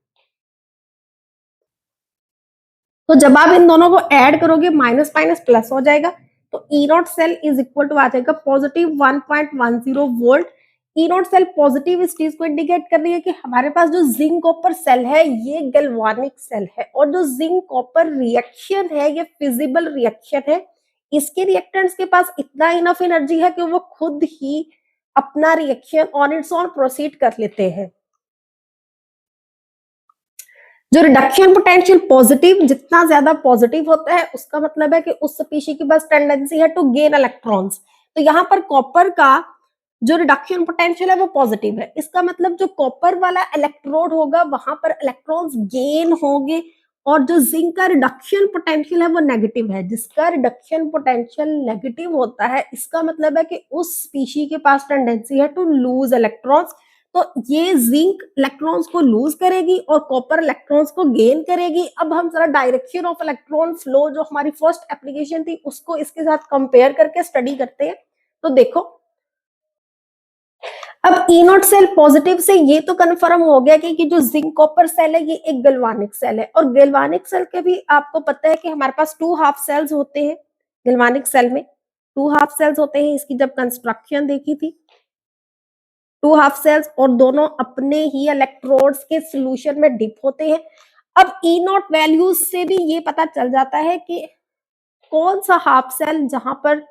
तो जब आप इन दोनों को ऐड करोगे माइनस माइनस प्लस हो जाएगा, तो E naught cell is equal to आ जाएगा positive 1.10 volt. E naught cell positive इस चीज को इंडिकेट कर रही है कि हमारे पास जो जिंक कॉपर सेल है ये गैल्वानिक सेल है, और जो जिंक कॉपर रिएक्शन है ये फिजिबल रिएक्शन है। इसके रिएक्टेंट्स के पास इतना इनफ एनर्जी है कि वो खुद ही अपना reaction on it's on proceed कर लेते हैं। जो रिडक्शन पोटेंशियल पॉजिटिव, जितना ज्यादा पॉजिटिव होता है उसका मतलब है कि उस स्पीशी के पास टेंडेंसी है टू गेन इलेक्ट्रॉन्स। तो यहाँ पर कॉपर का जो रिडक्शन पोटेंशियल है वो पॉजिटिव है, इसका मतलब जो कॉपर वाला इलेक्ट्रोड होगा वहां पर इलेक्ट्रॉन्स गेन होंगे, और जो जिंक का रिडक्शन पोटेंशियल है वो नेगेटिव है। जिसका रिडक्शन पोटेंशियल नेगेटिव होता है इसका मतलब है कि उस स्पीशी के पास टेंडेंसी है टू लूज इलेक्ट्रॉन्स। तो ये जिंक इलेक्ट्रॉन्स को लूज करेगी और कॉपर इलेक्ट्रॉन्स को गेन करेगी। अब हम जरा डायरेक्शन ऑफ इलेक्ट्रॉन फ्लो जो हमारी फर्स्ट एप्लीकेशन थी उसको इसके साथ कंपेयर करके स्टडी करते हैं। तो देखो, अब ई नॉट सेल पॉजिटिव से ये तो कंफर्म हो गया कि जो जिंक कॉपर सेल है ये एक गैल्वानिक सेल है, और गैल्वानिक सेल के भी आपको पता है कि हमारे पास 2 हाफ सेल्स होते हैं। गैल्वानिक सेल में 2 हाफ सेल्स होते हैं। इसकी जब कंस्ट्रक्शन देखी थी 2 हाफ सेल्स, और दोनों अपने ही इलेक्ट्रोड्स के सॉल्यूशन में डिप होते हैं। अब ई नॉट वैल्यूज से भी ये पता चल जाता है कि कौन सा हाफ सेल जहां पर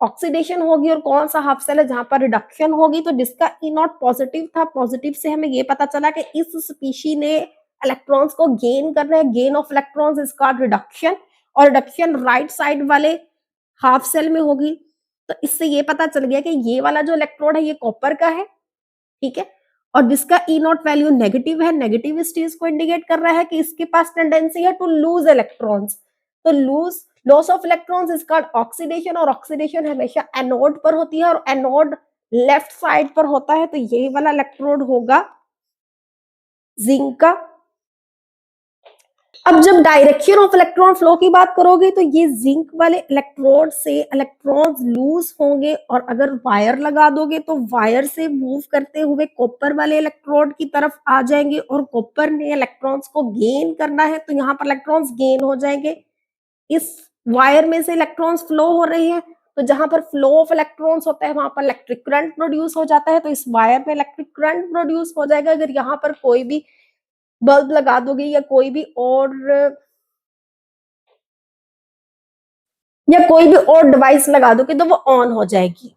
ऑक्सीडेशन होगी और कौन सा हाफ सेल है जहां पर रिडक्शन होगी। तो जिसका ई नॉट पॉजिटिव था, पॉजिटिव से हमें ये पता चला कि इस स्पीशी ने इलेक्ट्रॉन्स को गेन करना है, gain of electrons is called reduction, और रिडक्शन राइट साइड वाले हाफ सेल में होगी। तो इससे ये पता चल गया कि ये वाला जो इलेक्ट्रोड है ये कॉपर का है, ठीक है, और जिसका ई नॉट वैल्यू नेगेटिव है, नेगेटिव इस चीज को इंडिकेट कर रहा है कि इसके पास टेंडेंसी है टू लूज इलेक्ट्रॉन्स। तो lose loss of electrons is called oxidation, और ऑक्सीडेशन हमेशा एनोड पर होती है और एनोड लेफ्ट साइड पर होता है। तो यही वाला इलेक्ट्रोड होगा जिंक का। अब जब डायरेक्शन ऑफ इलेक्ट्रॉन फ्लो की बात करोगे तो ये जिंक वाले इलेक्ट्रोड से इलेक्ट्रॉन्स लूज होंगे, और अगर वायर लगा दोगे तो वायर से मूव करते हुए कॉपर वाले इलेक्ट्रोड की तरफ आ जाएंगे, और कॉपर ने इलेक्ट्रॉन्स को गेन करना है तो यहाँ पर इलेक्ट्रॉन्स गेन हो जाएंगे। इस वायर में से इलेक्ट्रॉन्स फ्लो हो रहे हैं, तो जहां पर फ्लो ऑफ इलेक्ट्रॉन्स होता है वहां पर इलेक्ट्रिक करंट प्रोड्यूस हो जाता है, तो इस वायर में इलेक्ट्रिक करंट प्रोड्यूस हो जाएगा। अगर यहाँ पर कोई भी बल्ब लगा दोगे या कोई भी और डिवाइस लगा दोगे तो वो ऑन हो जाएगी,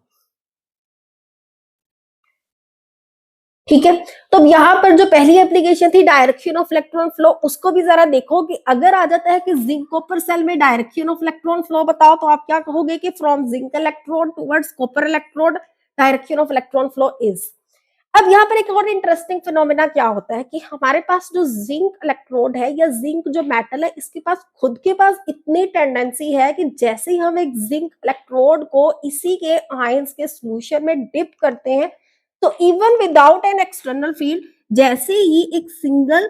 ठीक है। तो अब यहाँ पर जो पहली एप्लीकेशन थी डायरेक्शन ऑफ इलेक्ट्रॉन फ्लो, उसको भी जरा देखो कि अगर आ जाता है कि जिंक कॉपर सेल में डायरेक्शन ऑफ इलेक्ट्रॉन फ्लो बताओ, तो आप क्या कहोगे कि from zinc electrode towards copper electrode direction of electron flow is. अब यहाँ पर एक और इंटरेस्टिंग फिनोमेना क्या होता है कि हमारे पास जो जिंक इलेक्ट्रोड है या जिंक जो मेटल है, इसके पास खुद के पास इतनी टेंडेंसी है कि जैसे ही हम एक जिंक इलेक्ट्रोड को इसी के आयंस के सॉल्यूशन में डिप करते हैं, तो even without an external field, जैसे ही एक सिंगल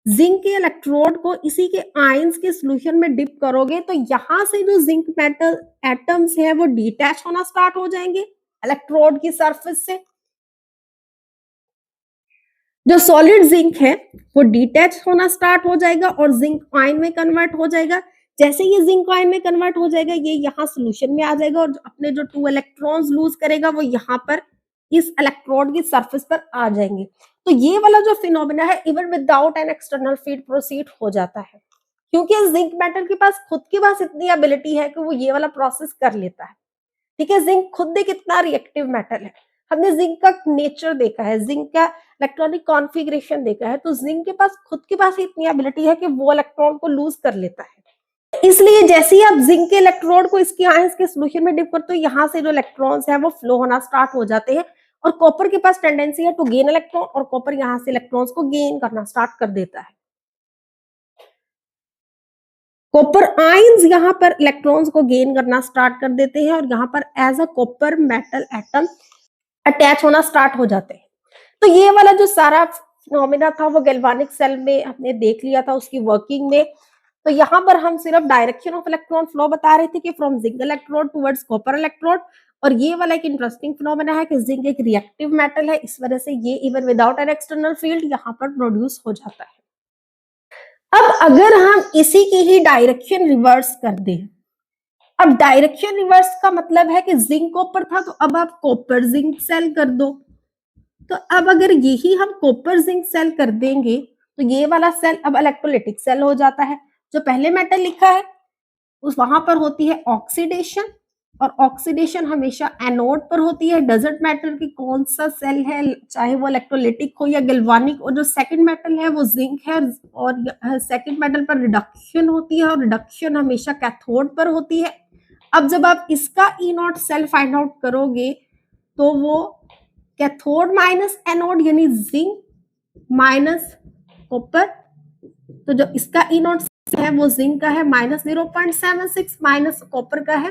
जिंक के इलेक्ट्रोड को इसी के आयंस के सॉल्यूशन में डिप करोगे तो यहां से जो जिंक मेटल एटम्स है वो डिटैच होना स्टार्ट हो जाएंगे इलेक्ट्रोड की सरफेस से। जो सॉलिड जिंक है वो डिटैच होना स्टार्ट हो जाएगा और जिंक आयन में कन्वर्ट हो जाएगा। जैसे ये जिंक आयन में कन्वर्ट हो जाएगा, ये यहाँ सोल्यूशन में आ जाएगा और अपने जो 2 इलेक्ट्रॉन्स लूज करेगा वो यहाँ पर इस इलेक्ट्रोड की सरफेस पर आ जाएंगे। तो ये वाला जो फिनोमेना है even without an external feed proceed हो जाता है, क्योंकि जिंक मेटल के पास खुद के पास इतनी एबिलिटी है कि वो ये वाला प्रोसेस कर लेता है, ठीक है। जिंक खुद एक कितना रिएक्टिव मेटल है, हमने जिंक का नेचर देखा है, जिंक का इलेक्ट्रॉनिक कॉन्फ़िगरेशन देखा है, तो जिंक के पास खुद के पास इतनी एबिलिटी है कि वो इलेक्ट्रॉन को लूज कर लेता है। इसलिए जैसे ही आप जिंक के इलेक्ट्रोड को इसके आयंस के सॉल्यूशन में डिप करते हो, यहाँ से जो इलेक्ट्रॉन्स है वो फ्लो होना स्टार्ट हो जाते हैं, और कॉपर के पास टेंडेंसी है टू गेन इलेक्ट्रॉन, और कॉपर यहाँ से इलेक्ट्रॉन्स को गेन करना स्टार्ट कर देता है। कॉपर आयंस यहाँ पर इलेक्ट्रॉन्स को गेन करना स्टार्ट कर देते हैं और यहाँ पर as a copper metal atom attach होना स्टार्ट हो जाते हैं। तो ये वाला जो सारा फिनोमेना था वो गैल्वानिक सेल में हमने देख लिया था उसकी वर्किंग में। तो यहाँ पर हम सिर्फ डायरेक्शन ऑफ इलेक्ट्रॉन फ्लो बता रहे थे कि from zinc electrode towards copper electrode, और ये वाला एक इंटरेस्टिंग फिनोमेना है कि जिंक एक रिएक्टिव मेटल है, इस वजह से ये even without an external field यहाँ पर प्रोड्यूस हो जाता है। अब अगर हम इसी की ही डायरेक्शन रिवर्स कर दें, अब डायरेक्शन रिवर्स का मतलब है कि जिंक कॉपर था तो अब आप कॉपर जिंक सेल कर दो। तो अब अगर यही हम कॉपर जिंक सेल कर देंगे तो ये वाला सेल अब इलेक्ट्रोलिटिक सेल हो जाता है। जो पहले मेटल लिखा है उस वहां पर होती है ऑक्सीडेशन, और ऑक्सीडेशन हमेशा एनोड पर होती है। डजंट मैटर कि कौन सा सेल है, चाहे वो इलेक्ट्रोलिटिक हो या गैल्वानिक, और जो सेकंड मेटल है वो जिंक है, और सेकंड मेटल पर रिडक्शन होती है और रिडक्शन हमेशा कैथोड पर होती है। अब जब आप इसका E naught cell find out करोगे तो वो कैथोड माइनस एनोड यानी जिंक माइनस कॉपर, तो जो इसका ई नॉट है वो जिंक का है -0.76 माइनस कॉपर का है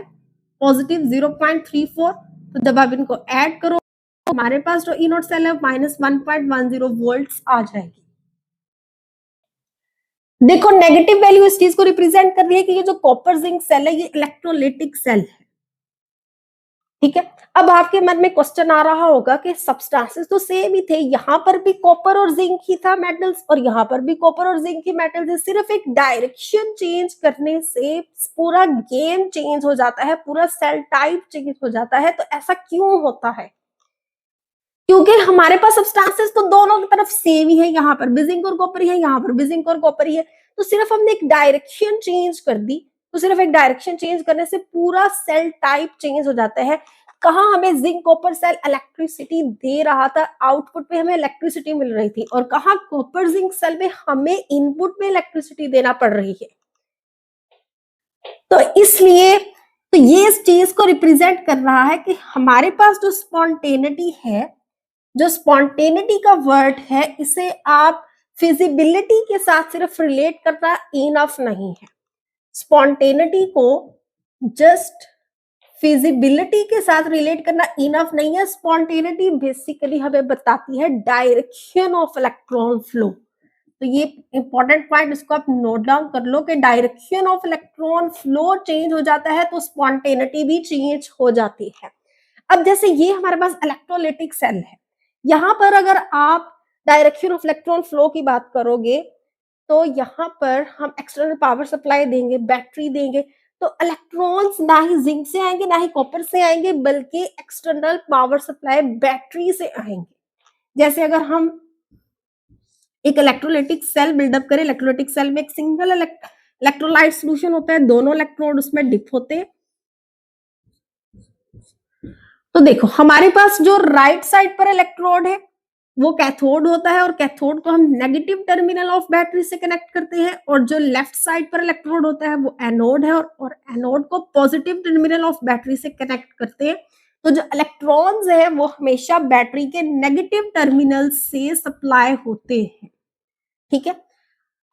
पॉजिटिव 0.34। तो जब आप इनको ऐड करो तो हमारे पास जो ई नॉट सेल है -1.10 वोल्ट्स आ जाएगी। देखो नेगेटिव वैल्यू इस चीज को रिप्रेजेंट कर रही है कि ये जो कॉपर जिंक सेल है ये इलेक्ट्रोलिटिक सेल है, ठीक है। अब आपके मन में क्वेश्चन आ रहा होगा कि सब्सटेंसेस तो सेम ही थे, यहाँ पर भी कॉपर और जिंक ही था मेटल्स और यहाँ पर भी कॉपर और जिंक ही मेटल्स है, सिर्फ एक डायरेक्शन चेंज करने से पूरा गेम चेंज हो जाता है, पूरा सेल टाइप चेंज हो जाता है। तो ऐसा क्यों होता है? क्योंकि हमारे पास सब्सटेंसेस तो दोनों की तरफ सेम ही है, यहाँ पर भी जिंक और कॉपर ही है, यहाँ पर भी जिंक और कॉपर ही है, तो सिर्फ हमने एक डायरेक्शन चेंज कर दी, तो सिर्फ एक डायरेक्शन चेंज करने से पूरा सेल टाइप चेंज हो जाता है। कहाँ हमें जिंक कॉपर सेल इलेक्ट्रिसिटी दे रहा था, आउटपुट पे हमें इलेक्ट्रिसिटी मिल रही थी, और कहाँ कॉपर जिंक सेल में हमें इनपुट में इलेक्ट्रिसिटी देना पड़ रही है। तो इसलिए तो ये इस चीज को रिप्रेजेंट कर रहा है कि हमारे पास जो स्पॉन्टेनिटी है, जो स्पॉन्टेनिटी का वर्ड है, इसे आप फिजिबिलिटी के साथ सिर्फ रिलेट करना इनफ नहीं है। स्पॉन्टेनिटी को जस्ट फिजिबिलिटी के साथ रिलेट करना इनफ नहीं है। स्पॉन्टेनिटी बेसिकली हमें बताती है डायरेक्शन ऑफ इलेक्ट्रॉन फ्लो। तो ये इंपॉर्टेंट पॉइंट, इसको आप नोट डाउन कर लो कि direction of electron flow change हो जाता है तो स्पॉन्टेनिटी भी चेंज हो जाती है। अब जैसे ये हमारे पास इलेक्ट्रोलाइटिक सेल है, यहाँ पर अगर आप डायरेक्शन ऑफ इलेक्ट्रॉन फ्लो की बात करोगे तो यहाँ पर हम एक्सटर्नल पावर सप्लाई देंगे, बैटरी देंगे, तो इलेक्ट्रॉन्स ना ही जिंक से आएंगे ना ही कॉपर से आएंगे, बल्कि एक्सटर्नल पावर सप्लाई बैटरी से आएंगे। जैसे अगर हम एक इलेक्ट्रोलाइटिक सेल बिल्डअप करें, इलेक्ट्रोलाइटिक सेल में एक सिंगल इलेक्ट्रोलाइट सोल्यूशन होता है, दोनों इलेक्ट्रोड उसमें डिप होते हैं। तो देखो हमारे पास जो राइट साइड पर इलेक्ट्रोड है वो कैथोड होता है, और कैथोड को हम नेगेटिव टर्मिनल ऑफ बैटरी से कनेक्ट करते हैं, और जो लेफ्ट साइड पर इलेक्ट्रोड होता है वो एनोड है, और एनोड को पॉजिटिव टर्मिनल ऑफ बैटरी से कनेक्ट करते हैं। तो जो इलेक्ट्रॉन्स है वो हमेशा बैटरी के नेगेटिव टर्मिनल से सप्लाई होते हैं, ठीक है।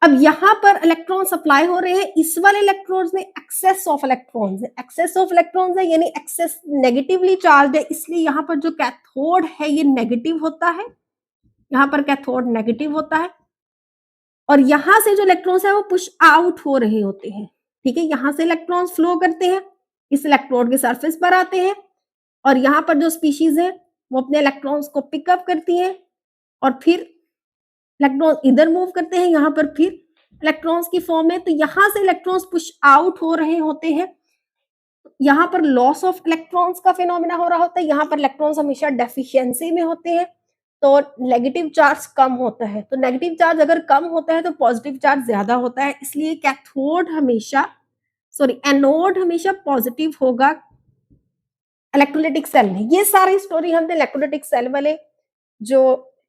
अब यहाँ पर इलेक्ट्रॉन सप्लाई हो रहे हैं, इस वाले इलेक्ट्रॉन्स में एक्सेस ऑफ इलेक्ट्रॉन्स है, एक्सेस ऑफ इलेक्ट्रॉन्स है यानी एक्सेस नेगेटिवली चार्ज है, इसलिए यहाँ पर जो कैथोड है ये नेगेटिव होता है, यहाँ पर कैथोड नेगेटिव होता है, और यहाँ से जो इलेक्ट्रॉन्स है वो पुश आउट हो रहे होते हैं, ठीक है। यहाँ से इलेक्ट्रॉन्स फ्लो करते हैं, इस इलेक्ट्रोड के सरफेस पर आते हैं, और यहाँ पर जो स्पीशीज है वो अपने इलेक्ट्रॉन्स को पिकअप करती है, और फिर इलेक्ट्रॉन इधर मूव करते हैं, यहाँ पर फिर इलेक्ट्रॉन्स की फॉर्म में, तो यहाँ से इलेक्ट्रॉन्स पुश आउट हो रहे होते हैं, यहाँ पर लॉस ऑफ इलेक्ट्रॉन्स का फिनोमेना हो रहा होता है, यहाँ पर इलेक्ट्रॉन्स हमेशा डेफिशिएंसी में होते हैं, तो नेगेटिव चार्ज कम होता है, तो नेगेटिव चार्ज अगर कम होता है तो पॉजिटिव चार्ज ज्यादा होता है, इसलिए कैथोड हमेशा एनोड हमेशा पॉजिटिव होगा इलेक्ट्रोलाइटिक सेल में। ये सारी स्टोरी हमने इलेक्ट्रोलाइटिक सेल वाले जो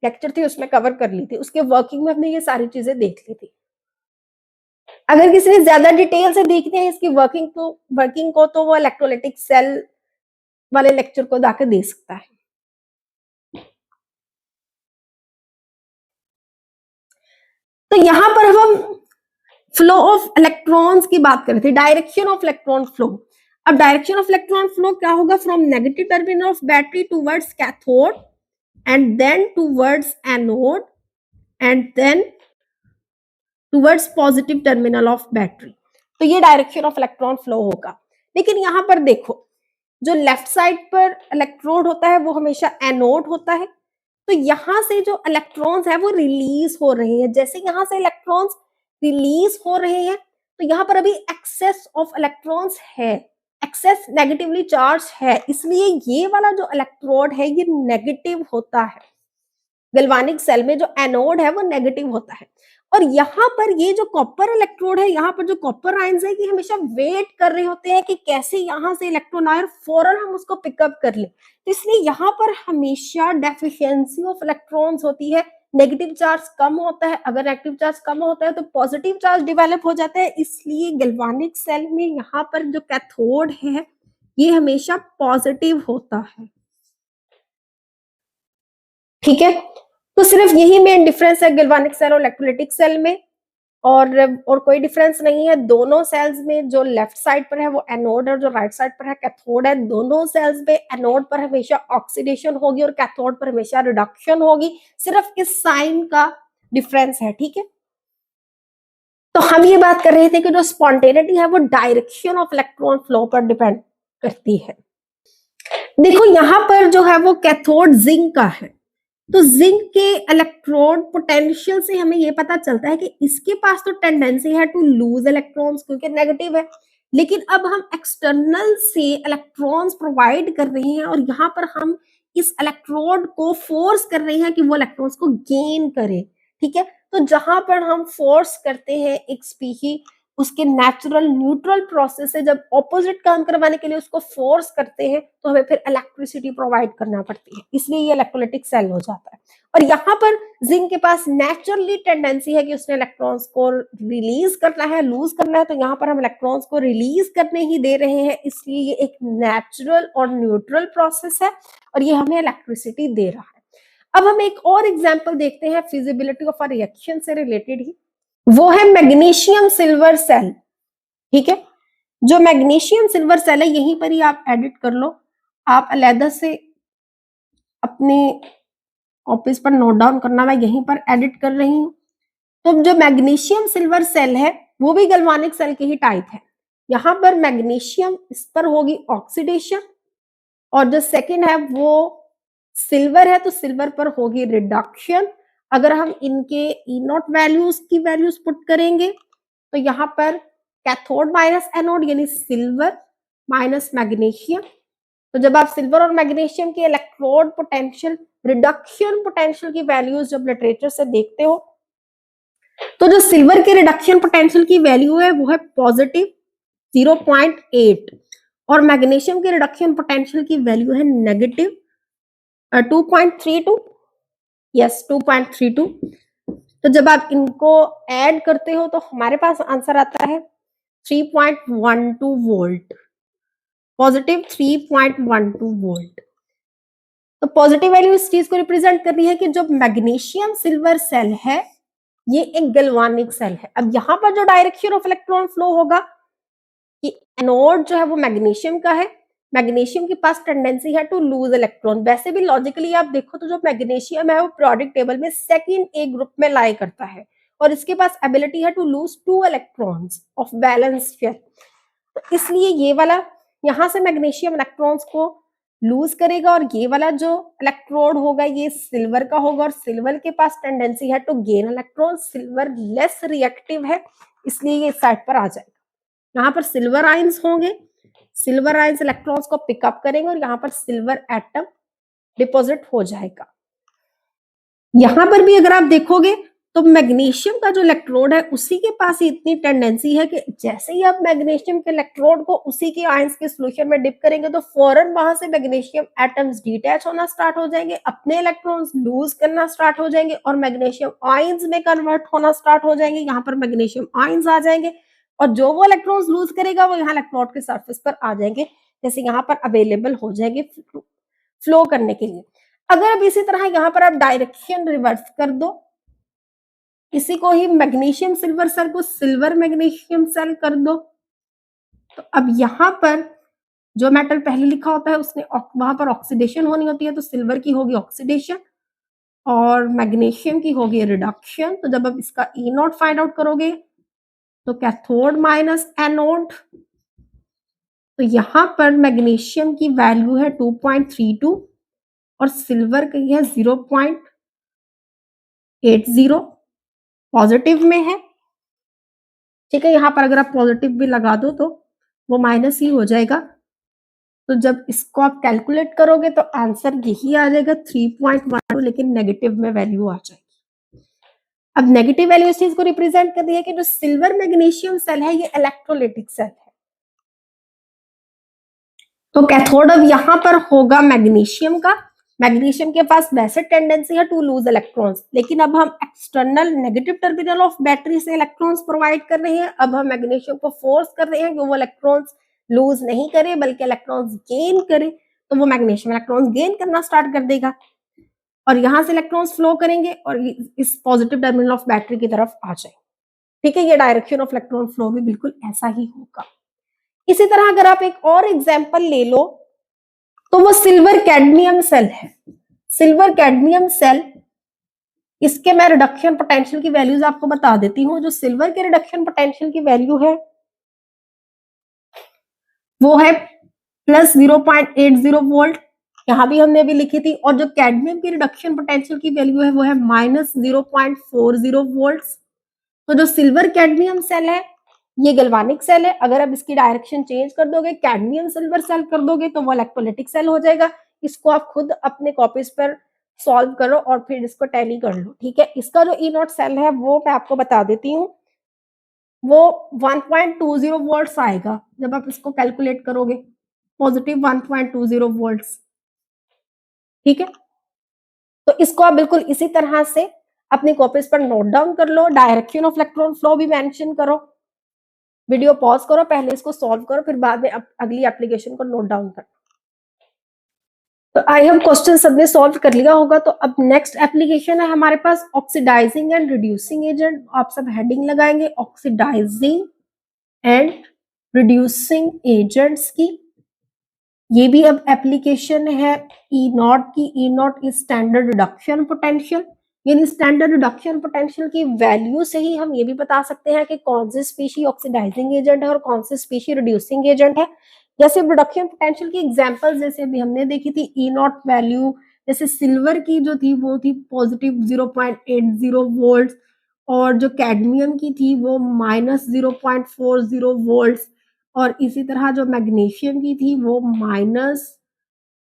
लेक्चर थी उसमें कवर कर ली थी, उसके वर्किंग में हमने ये सारी चीजें देख ली थी। अगर किसी ने ज्यादा डिटेल से देखनी है इसकी वर्किंग को तो वो इलेक्ट्रोलाइटिक सेल वाले लेक्चर को जाकर दे सकता है। तो यहाँ पर हम फ्लो ऑफ इलेक्ट्रॉन्स की बात कर रहे थे, डायरेक्शन ऑफ इलेक्ट्रॉन फ्लो। अब डायरेक्शन ऑफ इलेक्ट्रॉन फ्लो क्या होगा, from negative terminal of battery towards cathode and then towards anode and then towards positive terminal of battery. तो ये डायरेक्शन ऑफ इलेक्ट्रॉन फ्लो होगा। लेकिन यहाँ पर देखो जो लेफ्ट साइड पर इलेक्ट्रोड होता है वो हमेशा एनोड होता है, तो यहाँ से जो इलेक्ट्रॉन्स है वो रिलीज हो रहे हैं, जैसे यहाँ से इलेक्ट्रॉन्स रिलीज हो रहे हैं तो यहाँ पर अभी एक्सेस ऑफ इलेक्ट्रॉन्स है, एक्सेस नेगेटिवली चार्ज है, इसलिए ये वाला जो इलेक्ट्रोड है ये नेगेटिव होता है। गैल्वानिक सेल में जो एनोड है वो नेगेटिव होता है, और यहाँ पर ये जो कॉपर इलेक्ट्रोड है, यहाँ पर जो कॉपर आयंस है, ये हमेशा वेट कर रहे होते हैं कि कैसे यहाँ से इलेक्ट्रॉन आए और फौरन हम उसको पिकअप कर लें। तो इसलिए यहाँ पर हमेशा डेफिशिएंसी ऑफ इलेक्ट्रॉन्स होती है, नेगेटिव चार्ज कम होता है, अगर नेगेटिव चार्ज कम होता है तो पॉजिटिव चार्ज डेवलप हो जाता है, इसलिए गैल्वानिक सेल में यहाँ पर जो कैथोड है ये हमेशा पॉजिटिव होता है, ठीक है। तो सिर्फ यही मेन डिफरेंस है गैल्वानिक सेल और इलेक्ट्रोलाइटिक सेल में, और कोई डिफरेंस नहीं है। दोनों सेल्स में जो लेफ्ट साइड पर है वो एनोड और जो राइट साइड पर है कैथोड है, दोनों सेल्स में एनोड पर हमेशा ऑक्सीडेशन होगी और कैथोड पर हमेशा रिडक्शन होगी, सिर्फ इस साइन का डिफरेंस है, ठीक है। तो हम ये बात कर रहे थे कि जो स्पॉन्टेनिटी है वो डायरेक्शन ऑफ इलेक्ट्रॉन फ्लो पर डिपेंड करती है। देखो यहाँ पर जो है वो कैथोड जिंक का है, तो जिंक के इलेक्ट्रॉन पोटेंशियल से हमें ये पता चलता है कि इसके पास तो टेंडेंसी है टू लूज इलेक्ट्रॉन्स क्योंकि नेगेटिव है, लेकिन अब हम एक्सटर्नल से इलेक्ट्रॉन्स प्रोवाइड कर रहे हैं और यहाँ पर हम इस इलेक्ट्रोड को फोर्स कर रही हैं कि वो इलेक्ट्रॉन्स को गेन करे, ठीक है। तो जहां पर हम फोर्स करते हैं एक स्पीशी, उसके नेचुरल न्यूट्रल प्रोसेस से जब ऑपोजिट काम करवाने के लिए उसको फोर्स करते हैं तो हमें फिर इलेक्ट्रिसिटी प्रोवाइड करना पड़ती है, इसलिए ये इलेक्ट्रोलाइटिक सेल हो जाता है। और यहाँ पर जिंक के पास नेचुरली टेंडेंसी है कि उसने इलेक्ट्रॉन्स को रिलीज करना है, लूज करना है, तो यहाँ पर हम इलेक्ट्रॉन्स को रिलीज करने ही दे रहे हैं, इसलिए ये एक नेचुरल और न्यूट्रल प्रोसेस है और ये हमें इलेक्ट्रिसिटी दे रहा है। अब हम एक और एग्जांपल देखते हैं फिजिबिलिटी ऑफ अ रिएक्शन से रिलेटेड ही, वो है मैग्नीशियम सिल्वर सेल, ठीक है। जो मैग्नीशियम सिल्वर सेल है यहीं पर ही आप एडिट कर लो, आप अलग से अपने ऑफिस पर नोट डाउन करना, मैं यहीं पर एडिट कर रही हूँ। तो जो मैग्नीशियम सिल्वर सेल है वो भी गैल्वानिक सेल की ही टाइप है। यहाँ पर मैग्नीशियम, इस पर होगी ऑक्सीडेशन, और जो सेकंड है वो सिल्वर है तो सिल्वर पर होगी रिडक्शन। अगर हम इनके ई नॉट वैल्यूज की वैल्यूज पुट करेंगे तो यहाँ पर कैथोड माइनस एनोड यानी सिल्वर माइनस मैग्नीशियम। तो जब आप सिल्वर और मैग्नीशियम के इलेक्ट्रोड पोटेंशियल, रिडक्शन पोटेंशियल की वैल्यूज जब लिटरेचर से देखते हो तो जो सिल्वर के रिडक्शन पोटेंशियल की वैल्यू है वो है पॉजिटिव 0.8 और मैग्नीशियम के रिडक्शन पोटेंशियल की वैल्यू है नेगेटिव 2.32, यस 2.32। तो जब आप इनको ऐड करते हो तो हमारे पास आंसर आता है 3.12 वोल्ट, पॉजिटिव 3.12 वोल्ट। तो पॉजिटिव वैल्यू इस चीज को रिप्रेजेंट कर रही है कि जो मैग्नीशियम सिल्वर सेल है ये एक गैल्वानिक सेल है। अब यहाँ पर जो डायरेक्शन ऑफ इलेक्ट्रॉन फ्लो होगा कि एनोड जो है वो मैग्नीशियम का है, मैग्नीशियम के पास टेंडेंसी है टू लूज इलेक्ट्रॉन। वैसे भी लॉजिकली आप देखो तो जो मैग्नीशियम है वो पीरियोडिक टेबल में सेकंड ए ग्रुप में लाई करता है और इसके पास एबिलिटी है to lose 2 electrons of valence pair. तो इसलिए ये वाला यहाँ से मैग्नीशियम इलेक्ट्रॉन्स को लूज करेगा और ये वाला जो इलेक्ट्रोड होगा ये सिल्वर का होगा और सिल्वर के पास टेंडेंसी है to gain electron. Silver less reactive है इसलिए ये इस साइड पर आ जाएगा। यहाँ पर सिल्वर आयंस होंगे, सिल्वर आयंस इलेक्ट्रॉन्स को पिकअप करेंगे और यहाँ पर सिल्वर एटम डिपॉजिट हो जाएगा। यहाँ पर भी अगर आप देखोगे तो मैग्नीशियम का जो इलेक्ट्रोड है उसी के पास ही इतनी टेंडेंसी है कि जैसे ही आप मैग्नीशियम के इलेक्ट्रोड को उसी के आयंस के सॉल्यूशन में डिप करेंगे तो फौरन वहां से मैग्नीशियम एटम्स डिटैच होना स्टार्ट हो जाएंगे, अपने इलेक्ट्रॉन्स लूज करना स्टार्ट हो जाएंगे और मैग्नीशियम आयंस में कन्वर्ट होना स्टार्ट हो जाएंगे। यहाँ पर मैग्नीशियम आयंस आ जाएंगे और जो वो इलेक्ट्रॉन्स लूज करेगा वो यहाँ इलेक्ट्रोड के सरफेस पर आ जाएंगे, जैसे यहाँ पर अवेलेबल हो जाएंगे फ्लो करने के लिए। अगर अब इसी तरह यहाँ पर आप डायरेक्शन रिवर्स कर दो, इसी को ही मैग्नीशियम सिल्वर सेल को सिल्वर मैग्नीशियम सेल कर दो, तो अब यहाँ पर जो मेटल पहले लिखा होता है उसने वहां पर ऑक्सीडेशन होनी होती है, तो सिल्वर की होगी ऑक्सीडेशन और मैग्नीशियम की होगी रिडक्शन। तो जब आप इसका ई नॉट फाइंड आउट करोगे तो कैथोड माइनस एनोड, तो यहाँ पर मैग्नीशियम की वैल्यू है 2.32 और सिल्वर की है 0.80, पॉजिटिव में है, ठीक है। यहाँ पर अगर आप पॉजिटिव भी लगा दो तो वो माइनस ही हो जाएगा। तो जब इसको आप कैलकुलेट करोगे तो आंसर यही आ जाएगा 3.12, लेकिन नेगेटिव में वैल्यू आ जाएगी। अब नेगेटिव वैल्यू इस चीज को रिप्रेजेंट कर रही है कि जो सिल्वर मैग्नीशियम सेल है ये इलेक्ट्रोलाइटिक सेल है, तो कैथोड अब यहाँ पर होगा मैग्नीशियम का। मैग्नीशियम के पास वैसे टेंडेंसी है टू लूज इलेक्ट्रॉन्स, लेकिन अब हम external negative terminal of battery से इलेक्ट्रॉन्स प्रोवाइड कर रहे हैं। अब हम मैग्नीशियम को फोर्स कर रहे हैं कि वो इलेक्ट्रॉन्स लूज नहीं करे बल्कि इलेक्ट्रॉन्स गेन करे, तो वो मैग्नीशियम इलेक्ट्रॉन्स गेन करना स्टार्ट कर देगा और यहाँ से इलेक्ट्रॉन्स फ्लो करेंगे और इस पॉजिटिव टर्मिनल ऑफ बैटरी की तरफ आ जाए, ठीक है। ये डायरेक्शन ऑफ इलेक्ट्रॉन फ्लो भी बिल्कुल ऐसा ही होगा। इसी तरह अगर आप एक और एग्जाम्पल ले लो तो वो सिल्वर कैडमियम सेल है। सिल्वर कैडमियम सेल, इसके मैं रिडक्शन पोटेंशियल की वैल्यूज आपको बता देती हूँ। जो सिल्वर के रिडक्शन पोटेंशियल की वैल्यू है वो है प्लस 0.80 वोल्ट, यहाँ भी हमने अभी लिखी थी। और जो कैडमियम की रिडक्शन पोटेंशियल की वैल्यू है वो है माइनस 0.40 वोल्ट। तो जो सिल्वर कैडमियम सेल है ये गैल्वानिक सेल है। अगर आप इसकी डायरेक्शन चेंज कर दोगे, कैडमियम सिल्वर सेल कर दोगे, तो वो इलेक्ट्रोलाइटिक सेल हो जाएगा। इसको आप खुद अपने कॉपीज पर सॉल्व करो और फिर इसको टैली कर लो, ठीक है। इसका जो ई नॉट सेल है वो मैं आपको बता देती हूँ, वो 1.20 वोल्ट्स आएगा जब आप इसको कैलकुलेट करोगे, पॉजिटिव 1.20 वोल्ट्स, ठीक है। तो इसको आप बिल्कुल इसी तरह से अपनी कॉपीज पर नोट डाउन कर लो, डायरेक्शन ऑफ इलेक्ट्रॉन फ्लो भी मेंशन करो। वीडियो पॉज करो, पहले इसको सॉल्व करो, फिर बाद में अगली एप्लीकेशन को नोट डाउन करो। तो आई होप क्वेश्चन सबने सॉल्व कर लिया होगा। तो अब नेक्स्ट एप्लीकेशन है हमारे पास ऑक्सीडाइजिंग एंड रिड्यूसिंग एजेंट। आप सब हेडिंग लगाएंगे ऑक्सीडाइजिंग एंड रिड्यूसिंग एजेंट्स की। ये भी अब एप्लीकेशन है ई नॉट की। E not is standard reduction potential, यानी स्टैंडर्ड रिडक्शन पोटेंशियल की वैल्यू से ही हम ये भी बता सकते हैं कि कौन सी स्पीशी ऑक्सीडाइजिंग एजेंट है और कौन सी स्पीशी रिड्यूसिंग एजेंट है। जैसे रिडक्शन पोटेंशियल की एग्जांपल्स जैसे अभी हमने देखी थी, ई नॉट वैल्यू जैसे सिल्वर की जो थी वो थी पॉजिटिव 0.80 वोल्ट, और जो कैडमियम की थी वो माइनस 0.40 वोल्ट, और इसी तरह जो मैग्नीशियम की थी वो माइनस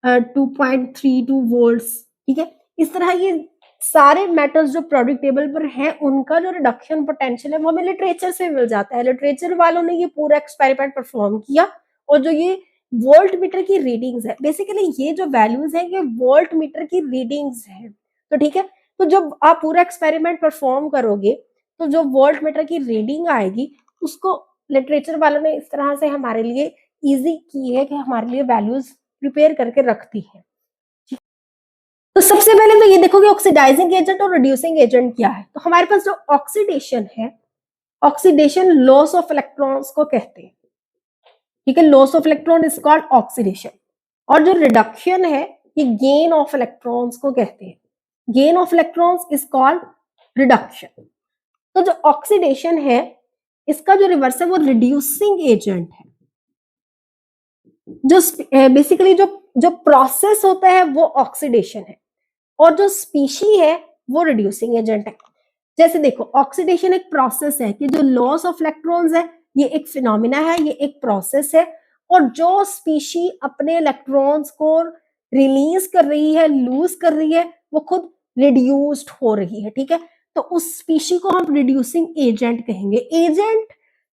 2.32 वोल्ट्स, ठीक है। इस तरह ये सारे मेटल्स जो प्रोडक्ट टेबल पर हैं उनका जो रिडक्शन पोटेंशियल है वो हमें लिटरेचर से मिल जाता है। लिटरेचर वालों ने ये पूरा एक्सपेरिमेंट परफॉर्म किया, और जो ये वोल्ट मीटर की रीडिंग्स है, बेसिकली ये जो वैल्यूज है ये वोल्ट मीटर की रीडिंग्स है, तो ठीक है। तो जब आप पूरा एक्सपेरिमेंट परफॉर्म करोगे तो जो वोल्ट मीटर की रीडिंग आएगी उसको लिटरेचर वालों ने इस तरह से हमारे लिए इजी की है कि हमारे लिए वैल्यूज प्रिपेयर करके रखती है। तो सबसे पहले तो ये देखोगे ऑक्सीडाइजिंग एजेंट और रिड्यूसिंग एजेंट क्या है। तो हमारे पास जो ऑक्सीडेशन है, ऑक्सीडेशन लॉस ऑफ इलेक्ट्रॉन्स को कहते हैं, ठीक है। Loss of electron is called oxidation. और जो रिडक्शन है ये गेन ऑफ इलेक्ट्रॉन्स को कहते हैं। Gain of electrons is called reduction. तो जो ऑक्सीडेशन है इसका जो रिवर्स है वो रिड्यूसिंग एजेंट है। जो बेसिकली जो प्रोसेस होता है वो ऑक्सीडेशन है, और जो स्पीशी है वो रिड्यूसिंग एजेंट है। जैसे देखो ऑक्सीडेशन एक प्रोसेस है कि जो लॉस ऑफ इलेक्ट्रॉन्स है ये एक फिनोमिना है, ये एक प्रोसेस है, और जो स्पीशी अपने इलेक्ट्रॉन्स को रिलीज कर रही है, लूज कर रही है, वो खुद रिड्यूस्ड हो रही है, ठीक है। तो उस स्पीशी को हम रिड्यूसिंग एजेंट कहेंगे। एजेंट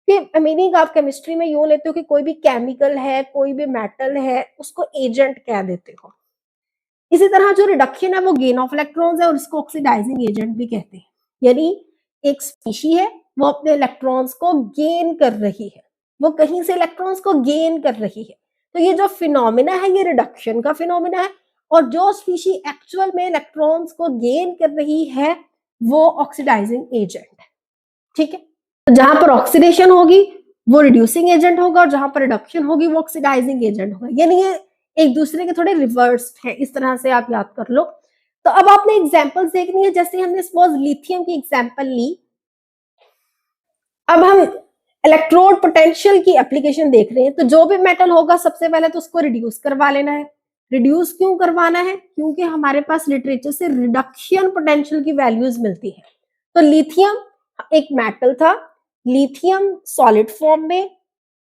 के मीनिंग आप केमिस्ट्री में यूं लेते हो कि कोई भी केमिकल है, कोई भी मेटल है, उसको एजेंट कह देते हो। इसी तरह जो रिडक्शन है वो गेन ऑफ इलेक्ट्रॉन्स है और इसको ऑक्सीडाइजिंग एजेंट भी कहते हैं। यानी एक स्पीशी है वो अपने इलेक्ट्रॉन्स को गेन कर रही है, वो कहीं से इलेक्ट्रॉन्स को गेन कर रही है। तो ये जो फिनोमिना है ये रिडक्शन का फिनोमिना है, और जो स्पीशी एक्चुअल में इलेक्ट्रॉन्स को गेन कर रही है वो ऑक्सीडाइजिंग एजेंट है, ठीक है। तो जहां पर ऑक्सीडेशन होगी वो रिड्यूसिंग एजेंट होगा, और जहां पर रिडक्शन होगी वो ऑक्सीडाइजिंग एजेंट होगा। यानी ये एक दूसरे के थोड़े रिवर्स है, इस तरह से आप याद कर लो। तो अब आपने एग्जांपल्स देखनी है। जैसे हमने सपोज लिथियम की एग्जांपल ली, अब हम इलेक्ट्रोड पोटेंशियल की एप्लीकेशन देख रहे हैं। तो जो भी मेटल होगा सबसे पहले तो उसको रिड्यूस करवा लेना है। रिड्यूस क्यों करवाना है? क्योंकि हमारे पास लिटरेचर से रिडक्शन पोटेंशियल की वैल्यूज मिलती है। तो लिथियम एक मेटल था, लिथियम सॉलिड फॉर्म में,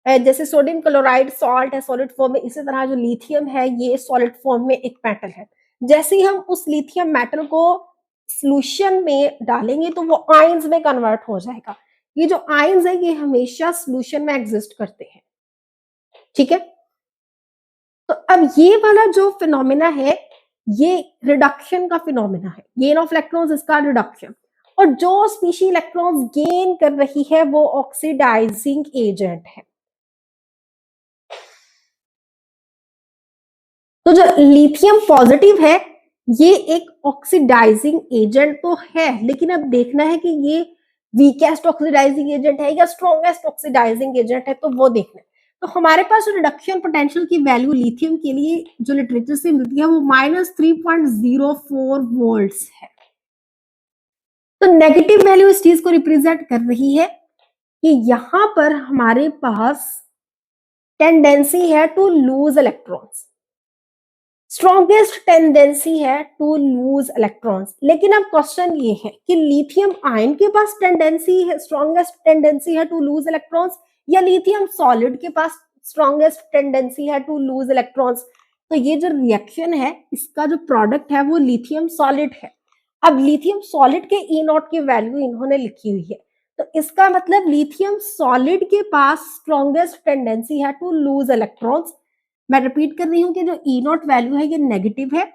जैसे सोडियम क्लोराइड सॉल्ट है सॉलिड फॉर्म में, इसी तरह जो लिथियम है ये सॉलिड फॉर्म में एक मेटल है। जैसे ही हम उस लिथियम मेटल को सॉल्यूशन में डालेंगे तो वो आयंस में कन्वर्ट हो जाएगा। ये जो आयंस है ये हमेशा सॉल्यूशन में एग्जिस्ट करते हैं, ठीक है। तो अब ये वाला जो फिनोमिना है ये रिडक्शन का फिनोमिना है। गेन ऑफ इलेक्ट्रॉन्स इसका रिडक्शन, और जो स्पीशी इलेक्ट्रॉन्स गेन कर रही है वो ऑक्सीडाइजिंग एजेंट है। तो जो लिथियम पॉजिटिव है ये एक ऑक्सीडाइजिंग एजेंट तो है, लेकिन अब देखना है कि ये वीकेस्ट ऑक्सीडाइजिंग एजेंट है या स्ट्रॉन्गेस्ट ऑक्सीडाइजिंग एजेंट है, तो वो देखना है। तो हमारे पास जो रिडक्शन पोटेंशियल की वैल्यू लिथियम के लिए जो लिटरेचर से मिलती है वो -3.04 वोल्ट्स है। तो नेगेटिव वैल्यू इस चीज को रिप्रेजेंट कर रही है कि यहां पर हमारे पास टेंडेंसी है to lose electrons, strongest tendency है टू लूज इलेक्ट्रॉन्स। लेकिन अब क्वेश्चन ये है कि लिथियम आयन के पास टेंडेंसी है, स्ट्रॉन्गेस्ट टेंडेंसी है टू लूज इलेक्ट्रॉन्स, या लिथियम सॉलिड के पास स्ट्रॉन्गेस्ट टेंडेंसी है टू लूज इलेक्ट्रॉन्स। तो ये जो रिएक्शन है इसका जो प्रोडक्ट है वो लिथियम सॉलिड है। अब लिथियम सॉलिड के ई नॉट की वैल्यू इन्होंने लिखी हुई है, तो इसका मतलब लिथियम सॉलिड के पास स्ट्रॉन्गेस्ट टेंडेंसी है टू लूज इलेक्ट्रॉन्स। मैं रिपीट कर रही हूँ कि जो ई नॉट वैल्यू है ये नेगेटिव है।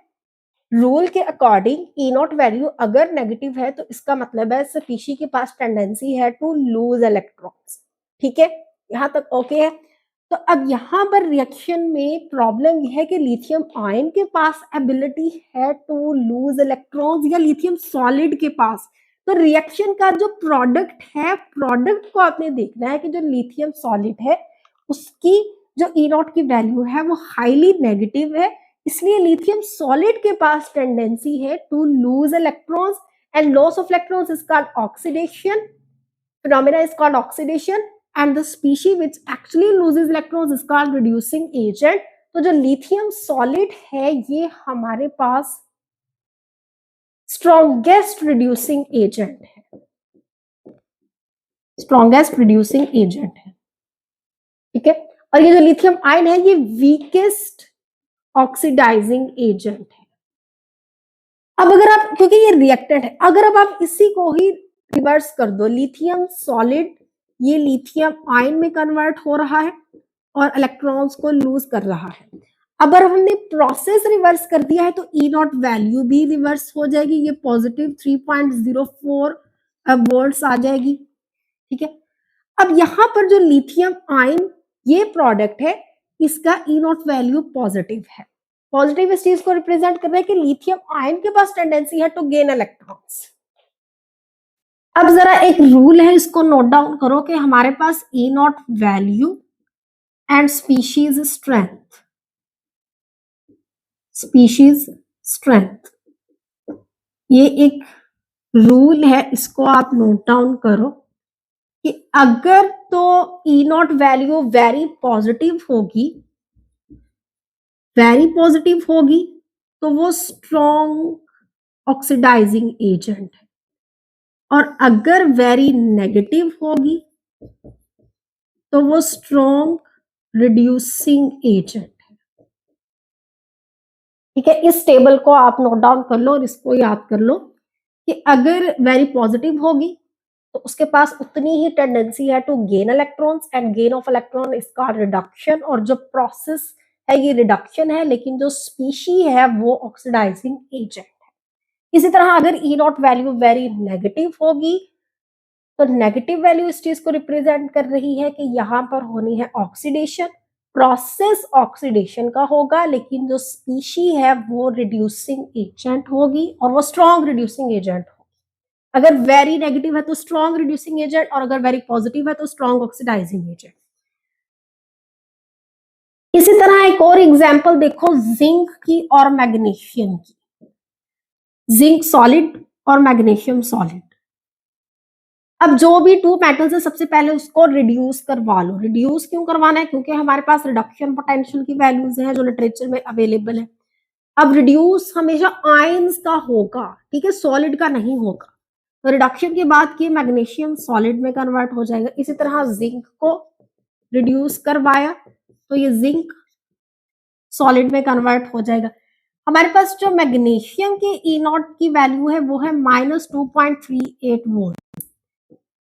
रूल के अकॉर्डिंग ई नॉट वैल्यू अगर नेगेटिव है तो इसका मतलब है स्पीशीज के पास टेंडेंसी है टू लूज इलेक्ट्रॉन्स। ठीक है, यहाँ तक ओके है। तो अब यहाँ पर रिएक्शन में प्रॉब्लम यह है कि लिथियम आयन के पास एबिलिटी है टू लूज इलेक्ट्रॉन्स या लिथियम सॉलिड के पास। तो रिएक्शन का जो प्रोडक्ट है, प्रोडक्ट को आपने देखना है कि जो लिथियम सॉलिड है उसकी जो ई नॉट की वैल्यू है वो हाईली नेगेटिव है, इसलिए लिथियम सॉलिड के पास टेंडेंसी है to lose electrons and loss of electrons is called oxidation, phenomena is called oxidation, and the species which actually loses electrons is called reducing agent। तो जो lithium solid है ये हमारे पास स्ट्रॉन्गेस्ट रिड्यूसिंग एजेंट है, strongest reducing agent है। ठीक है, और ये जो लिथियम आयन है ये वीकेस्ट ऑक्सीडाइजिंग एजेंट है। अब अगर आप, क्योंकि ये रिएक्टेंट है, अगर अब आप इसी को ही रिवर्स कर दो, लिथियम सॉलिड ये लिथियम आयन में कन्वर्ट हो रहा है और इलेक्ट्रॉन्स को लूज कर रहा है। अब अगर हमने प्रोसेस रिवर्स कर दिया है तो ई नॉट वैल्यू भी रिवर्स हो जाएगी, ये पॉजिटिव 3.04 वोल्ट्स आ जाएगी। ठीक है, अब यहाँ पर जो लिथियम आयन ये प्रोडक्ट है इसका ई नॉट वैल्यू पॉजिटिव है। पॉजिटिव इस चीज को रिप्रेजेंट कर रहा है कि लिथियम आयन के पास टेंडेंसी है टू गेन इलेक्ट्रॉन्स। अब जरा एक रूल है, इसको नोट डाउन करो कि हमारे पास E naught value and species strength, species strength, ये एक रूल है, इसको आप नोट डाउन करो कि अगर तो E naught value very positive होगी, वेरी पॉजिटिव होगी तो वो स्ट्रॉन्ग ऑक्सीडाइजिंग एजेंट है, और अगर वेरी नेगेटिव होगी तो वो स्ट्रॉन्ग रिड्यूसिंग एजेंट है। ठीक है, इस टेबल को आप नोट डाउन कर लो और इसको याद कर लो कि अगर वेरी पॉजिटिव होगी तो उसके पास उतनी ही टेंडेंसी है to gain electrons and gain of electron इसका रिडक्शन, और जो प्रोसेस है ये रिडक्शन है, लेकिन जो स्पीशी है वो ऑक्सीडाइजिंग एजेंट है। इसी तरह अगर E naught value very negative होगी तो नेगेटिव वैल्यू इस चीज को रिप्रेजेंट कर रही है कि यहाँ पर होनी है ऑक्सीडेशन, प्रोसेस ऑक्सीडेशन का होगा, लेकिन जो स्पीशी है वो रिड्यूसिंग एजेंट होगी और वो स्ट्रॉन्ग रिड्यूसिंग एजेंट होगी। अगर वेरी नेगेटिव है तो स्ट्रॉन्ग रिड्यूसिंग एजेंट, और अगर वेरी पॉजिटिव है तो स्ट्रॉन्ग ऑक्सीडाइजिंग एजेंट। इसी तरह एक और एग्जांपल देखो जिंक की और मैग्नीशियम की, जिंक सॉलिड और मैग्नीशियम सॉलिड। अब जो भी टू मेटल्स है सबसे पहले उसको रिड्यूस करवा लो। रिड्यूस क्यों करवाना है? क्योंकि हमारे पास रिडक्शन पोटेंशियल की वैल्यूज हैं जो लिटरेचर में अवेलेबल है। अब रिड्यूस हमेशा आयंस का होगा, ठीक है, सॉलिड का नहीं होगा। तो रिडक्शन के बाद की मैग्नीशियम सॉलिड में कन्वर्ट हो जाएगा। इसी तरह जिंक को रिड्यूस करवाया तो ये जिंक सॉलिड में कन्वर्ट हो जाएगा। हमारे पास जो मैग्नीशियम के ई नॉट की वैल्यू है वो है -2.38 वोल्ट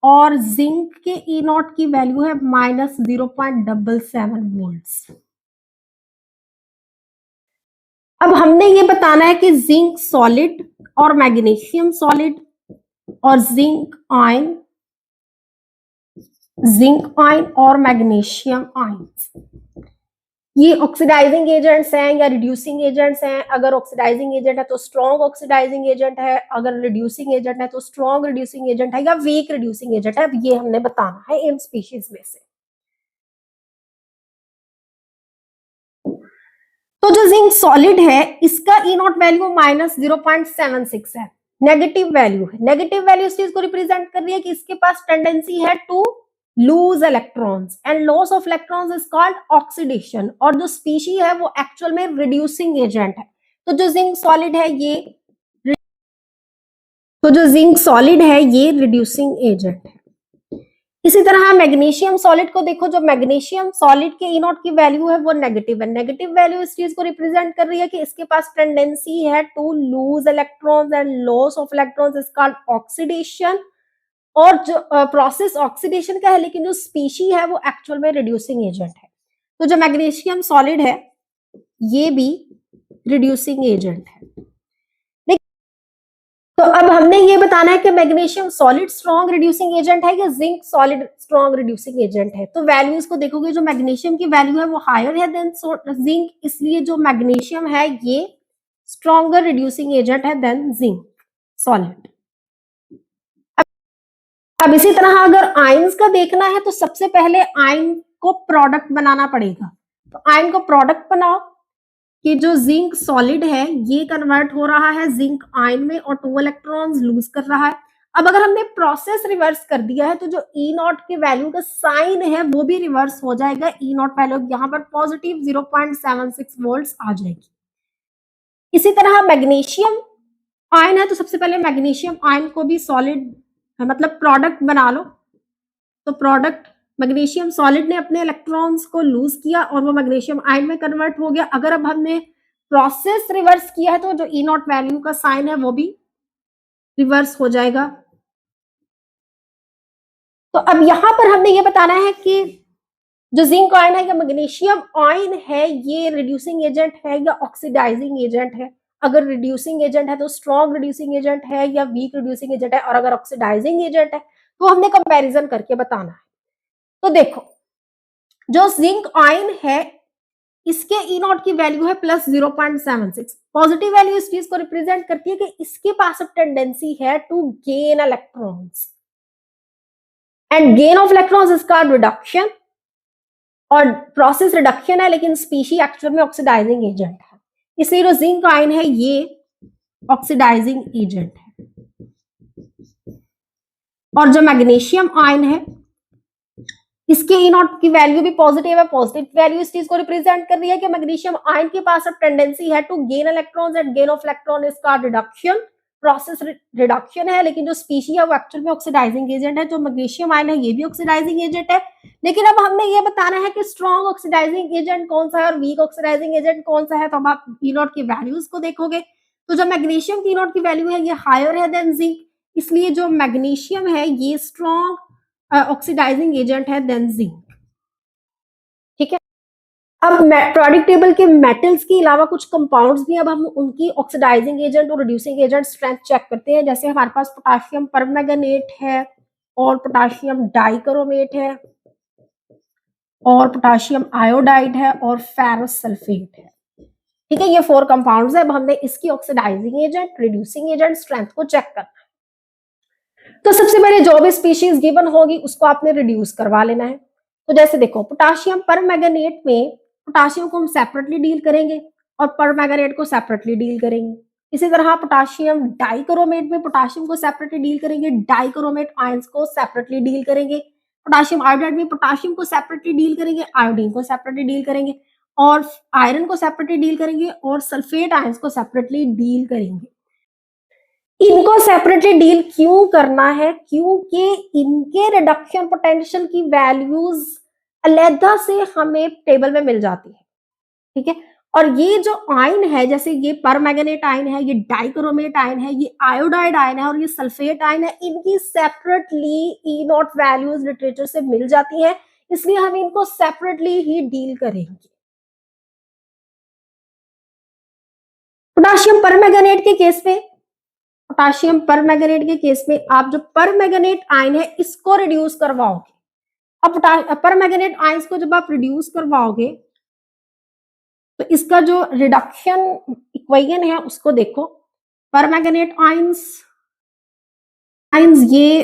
और जिंक के ई नॉट की वैल्यू है -0.77 वोल्ट्स। अब हमने ये बताना है कि जिंक सॉलिड और मैग्नीशियम सॉलिड और जिंक आयन और मैग्नीशियम आयन ये ऑक्सीडाइजिंग एजेंट्स हैं या रिड्यूसिंग एजेंट्स हैं। अगर ऑक्सीडाइजिंग एजेंट है तो स्ट्रॉन्ग ऑक्सीडाइजिंग एजेंट है, अगर रिड्यूसिंग एजेंट है तो स्ट्रॉन्ग रिड्यूसिंग एजेंट है या वीक रिड्यूसिंग एजेंट है। अब ये हमने बताना है इन स्पीशीज में से। तो जो जिंक सॉलिड है इसका ई नॉट वैल्यू -0.76 है, नेगेटिव वैल्यू है। नेगेटिव वैल्यू इस चीज को रिप्रेजेंट कर रही है कि इसके पास टेंडेंसी है to lose electrons and loss of electrons is called oxidation, और जो स्पीशी है वो एक्चुअल में रिड्यूसिंग एजेंट है। तो जो जिंक सॉलिड है ये रिड्यूसिंग एजेंट है। इसी तरह मैग्नीशियम सॉलिड को देखो, जो मैग्नीशियम सॉलिड के ई नॉट की वैल्यू है वो नेगेटिव है। नेगेटिव वैल्यू इस चीज को रिप्रेजेंट कर रही है कि इसके पास टेंडेंसी है to lose electrons and loss of electrons is called oxidation. और जो प्रोसेस ऑक्सीडेशन का है, लेकिन जो स्पीशी है वो एक्चुअल में रिड्यूसिंग एजेंट है। तो जो मैग्नीशियम सॉलिड है ये भी रिड्यूसिंग एजेंट है। तो अब हमने ये बताना है कि magnesium solid strong reducing agent है या zinc solid strong reducing agent है। तो वैल्यूज को देखोगे, जो मैग्नीशियम की वैल्यू है वो हायर है देन जिंक, इसलिए जो मैग्नीशियम है ये स्ट्रॉन्गर रिड्यूसिंग एजेंट है देन जिंक सॉलिड। अब इसी तरह अगर आयंस का देखना है तो सबसे पहले आयन को प्रोडक्ट बनाना पड़ेगा। तो आयन को प्रोडक्ट बनाओ कि जो जिंक सॉलिड है ये कन्वर्ट हो रहा है जिंक आयन में और 2 इलेक्ट्रॉन्स लूज कर रहा है। अब अगर हमने प्रोसेस रिवर्स कर दिया है तो जो ई नॉट की वैल्यू का साइन है वो भी रिवर्स हो जाएगा। ई नॉट वैल्यू यहाँ पर पॉजिटिव 0.76 वोल्ट्स आ जाएगी। इसी तरह मैग्नीशियम आयन है तो सबसे पहले मैग्नीशियम आयन को भी सॉलिड मतलब प्रोडक्ट बना लो। तो प्रोडक्ट मैग्नीशियम सॉलिड ने अपने इलेक्ट्रॉन्स को लूज किया और वो मैग्नीशियम आयन में कन्वर्ट हो गया। अगर अब हमने प्रोसेस रिवर्स किया है तो जो ई नॉट वैल्यू का साइन है वो भी रिवर्स हो जाएगा। तो अब यहां पर हमने ये बताना है कि जो जिंक आयन है या मैग्नीशियम आयन है ये रिड्यूसिंग एजेंट है या ऑक्सीडाइजिंग एजेंट है। अगर रिड्यूसिंग एजेंट है तो स्ट्रॉन्ग रिड्यूसिंग एजेंट है या वीक रिड्यूसिंग एजेंट है, और अगर ऑक्सीडाइजिंग एजेंट है तो हमने कंपैरिजन करके बताना है। तो देखो, जो जिंक आयन है इसके ई नॉट की वैल्यू है प्लस 0.76। पॉजिटिव वैल्यू इस चीज को रिप्रेजेंट करती है कि इसके पास अब टेंडेंसी है to gain electrons and gain of electrons is called reduction. और प्रोसेस रिडक्शन है लेकिन स्पीशी एक्चुअल में ऑक्सीडाइजिंग एजेंट है, इसलिए जो जिंक आयन है ये ऑक्सीडाइजिंग एजेंट है। और जो मैग्नीशियम आयन है इसके ई नॉट की वैल्यू भी पॉजिटिव है। पॉजिटिव वैल्यू इस चीज को रिप्रेजेंट कर रही है कि मैग्नीशियम आयन के पास अब टेंडेंसी है to gain electrons and gain of electron is called reduction. Process reduction है लेकिन जो स्पीशी है वो एक्चुअल में ऑक्सीडाइजिंग एजेंट है। जो मैग्नीशियम आयन है ये भी ऑक्सीडाइजिंग एजेंट है, लेकिन अब हमने ये बताना है कि स्ट्रॉन्ग ऑक्सीडाइजिंग एजेंट कौन सा है और वीक ऑक्सीडाइजिंग एजेंट कौन सा है। तो अब आप ई नॉट की वैल्यूज को देखोगे तो जो मैग्नीशियम की ई नॉट की वैल्यू है ये हायर है देन जिंक, इसलिए जो मैग्नीशियम है ये स्ट्रॉन्ग ऑक्सीडाइजिंग एजेंट है देन जिंक। ठीक है। अब प्रोडिक टेबल के मेटल्स के अलावा कुछ कंपाउंड्स भी, अब हम उनकी ऑक्सीडाइजिंग एजेंट और रिड्यूसिंग एजेंट स्ट्रेंथ चेक करते हैं। जैसे हमारे पास पोटाशियम परमैंगनेट है और पोटाशियम डाइक्रोमेट है और पोटाशियम आयोडाइड है और फेरस सल्फेट है। ठीक है, ये 4 कंपाउंड्स है। अब हमने इसकी oxidizing agent, reducing agent, strength को चेक करना है। तो सबसे पहले जो भी स्पीशीज गिवन होगी उसको आपने रिड्यूस करवा लेना है। तो जैसे देखो, पोटाशियम परमैंगनेट में पोटाशियम को हम सेपरेटली डील करेंगे और परमैंगनेट को सेपरेटली डील करेंगे। इसी तरह पोटाशियम डाइक्रोमेट में पोटाशियम को सेपरेटली डील करेंगे, डाइक्रोमेट आयंस को सेपरेटली डील करेंगे। पोटाशियम आयोडाइड में पोटाशियम को सेपरेटली डील करेंगे, आयोडीन को सेपरेटली डील करेंगे और आयरन को सेपरेटली डील करेंगे और सल्फेट आयंस को सेपरेटली डील करेंगे। इनको सेपरेटली डील क्यों करना है? क्योंकि इनके रिडक्शन पोटेंशियल की वैल्यूज अलग से हमें टेबल में मिल जाती है। ठीक है, और ये जो आयन है, जैसे ये परमैंगनेट आयन है, ये डाइक्रोमेट आयन है, ये आयोडाइड आयन है और ये सल्फेट आयन है, इनकी सेपरेटली ई नॉट वैल्यूज लिटरेचर से मिल जाती है, इसलिए हम इनको सेपरेटली ही डील करेंगे। पोटाशियम परमैंगनेट के केस में, पोटाशियम परमैंगनेट के केस में आप जो परमैंगनेट आयन है इसको रिड्यूस करवाओगे। अब परमैंगनेट आयंस को जब आप रिड्यूस करवाओगे तो इसका जो रिडक्शन इक्वेशन है उसको देखो। परमैंगनेट आयंस ये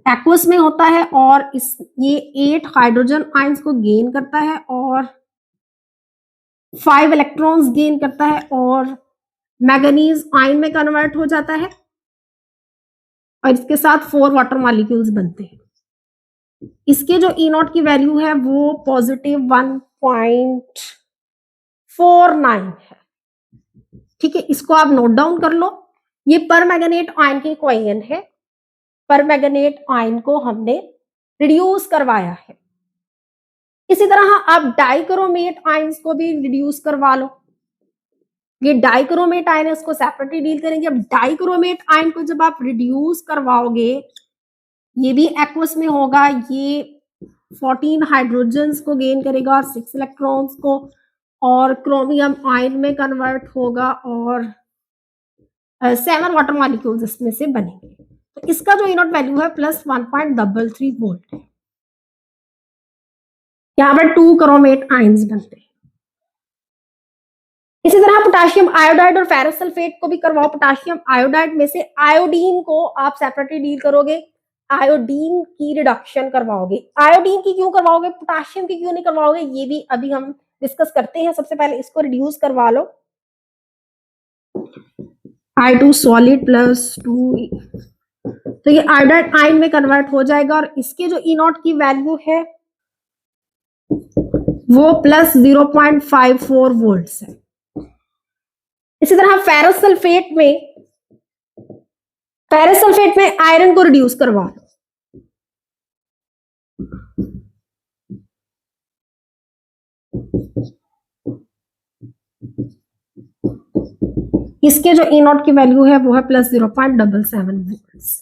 एक्वस में होता है और ये 8 हाइड्रोजन आयंस को गेन करता है और 5 इलेक्ट्रॉन्स गेन करता है और मैंगनीज आयन में कन्वर्ट हो जाता है और इसके साथ 4 वाटर मॉलिक्यूल्स बनते हैं। इसके जो ई नॉट की वैल्यू है वो पॉजिटिव 1.49 है। ठीक है, इसको आप नोट डाउन कर लो। ये परमैंगनेट आयन की इक्वेशन है। परमैंगनेट आयन को हमने रिड्यूस करवाया है। इसी तरह आप डाइक्रोमेट आयंस को भी रिड्यूस करवा लो। ये डाइक्रोमेट आयन है, इसको सेपरेटली डील करेंगे। अब डाइक्रोमेट आयन को जब आप रिड्यूस करवाओगे, ये भी एक्वस में होगा, ये 14 हाइड्रोजन्स को गेन करेगा और 6 इलेक्ट्रॉन्स को, और क्रोमियम आयन में कन्वर्ट होगा और 7 वाटर मॉलिक्यूल्स इसमें से बनेंगे। तो इसका जो इनॉट वैल्यू है प्लस 1.33 वोल्ट है। यहाँ पर 2 क्रोमेट आयंस बनते हैं। इसी तरह पोटेशियम आयोडाइड और फेरस सल्फेट को भी करवाओ। पोटेशियम आयोडाइड में से आयोडीन को आप सेपरेटली डील करोगे, आयोडीन की रिडक्शन करवाओगे। आयोडीन की क्यों करवाओगे, पोटेशियम की क्यों नहीं करवाओगे, ये भी अभी हम डिस्कस करते हैं। सबसे पहले इसको रिड्यूस करवा लो, I2 सॉलिड प्लस 2, तो ये आयोडाइड आयन में कन्वर्ट हो जाएगा और इसके जो ई नॉट की वैल्यू है वो प्लस 0.54 वोल्ट्स है। इसी तरह फेरस सल्फेट में आयरन को रिड्यूस करवा लो, इसके जो ई नॉट की वैल्यू है वो है प्लस 0.77 वोल्ट्स।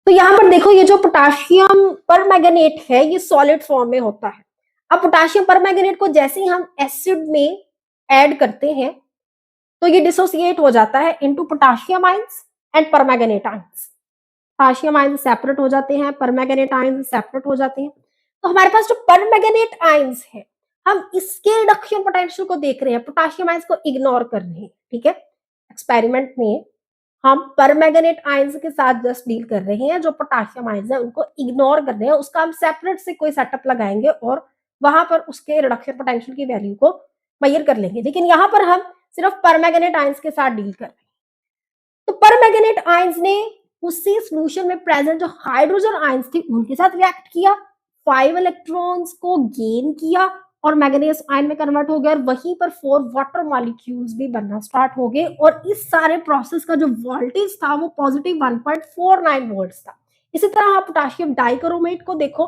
तो यहां पर देखो, ये जो पोटेशियम परमैंगनेट है ये सॉलिड फॉर्म में होता है। अब पोटेशियम परमैंगनेट को जैसे ही हम एसिड में ऐड करते हैं तो ये डिसोसिएट हो जाता है into potassium ions and permanganate ions. Potassium ions separate हो जाते हैं, परमैंगनेट आयंस सेपरेट हो जाते हैं। तो हमारे पास जो परमैंगनेट आयंस है, हम इसके रिडक्शन पोटेंशियल को देख रहे हैं, पोटेशियम आयंस को इग्नोर कर रहे हैं। ठीक है, एक्सपेरिमेंट में हम परमैंगनेट आयंस के साथ जस्ट डील कर रहे हैं, जो पोटेशियम आयंस है उनको इग्नोर कर रहे हैं। उसका हम सेपरेट से कोई सेटअप लगाएंगे और वहां पर उसके रिडक्शन पोटेंशियल की वैल्यू को मेजर कर लेंगे। लेकिन यहाँ पर हम सिर्फ परमैंगनेट आयंस के साथ डील कर रहे हैं। तो परमैंगनेट आयंस ने उसी सॉल्यूशन में प्रेजेंट जो हाइड्रोजन आयंस थी उनके साथ रिएक्ट किया, 5 इलेक्ट्रॉन्स को गेन किया और मैग्नीज आयन में कन्वर्ट हो गया, और वहीं पर 4 वाटर मॉलिक्यूल्स भी बनना स्टार्ट हो गए। और इस सारे प्रोसेस का जो वोल्टेज था वो पॉजिटिव 1.49 वोल्ट्स था। इसी तरह आप पोटेशियम डाइक्रोमेट को देखो,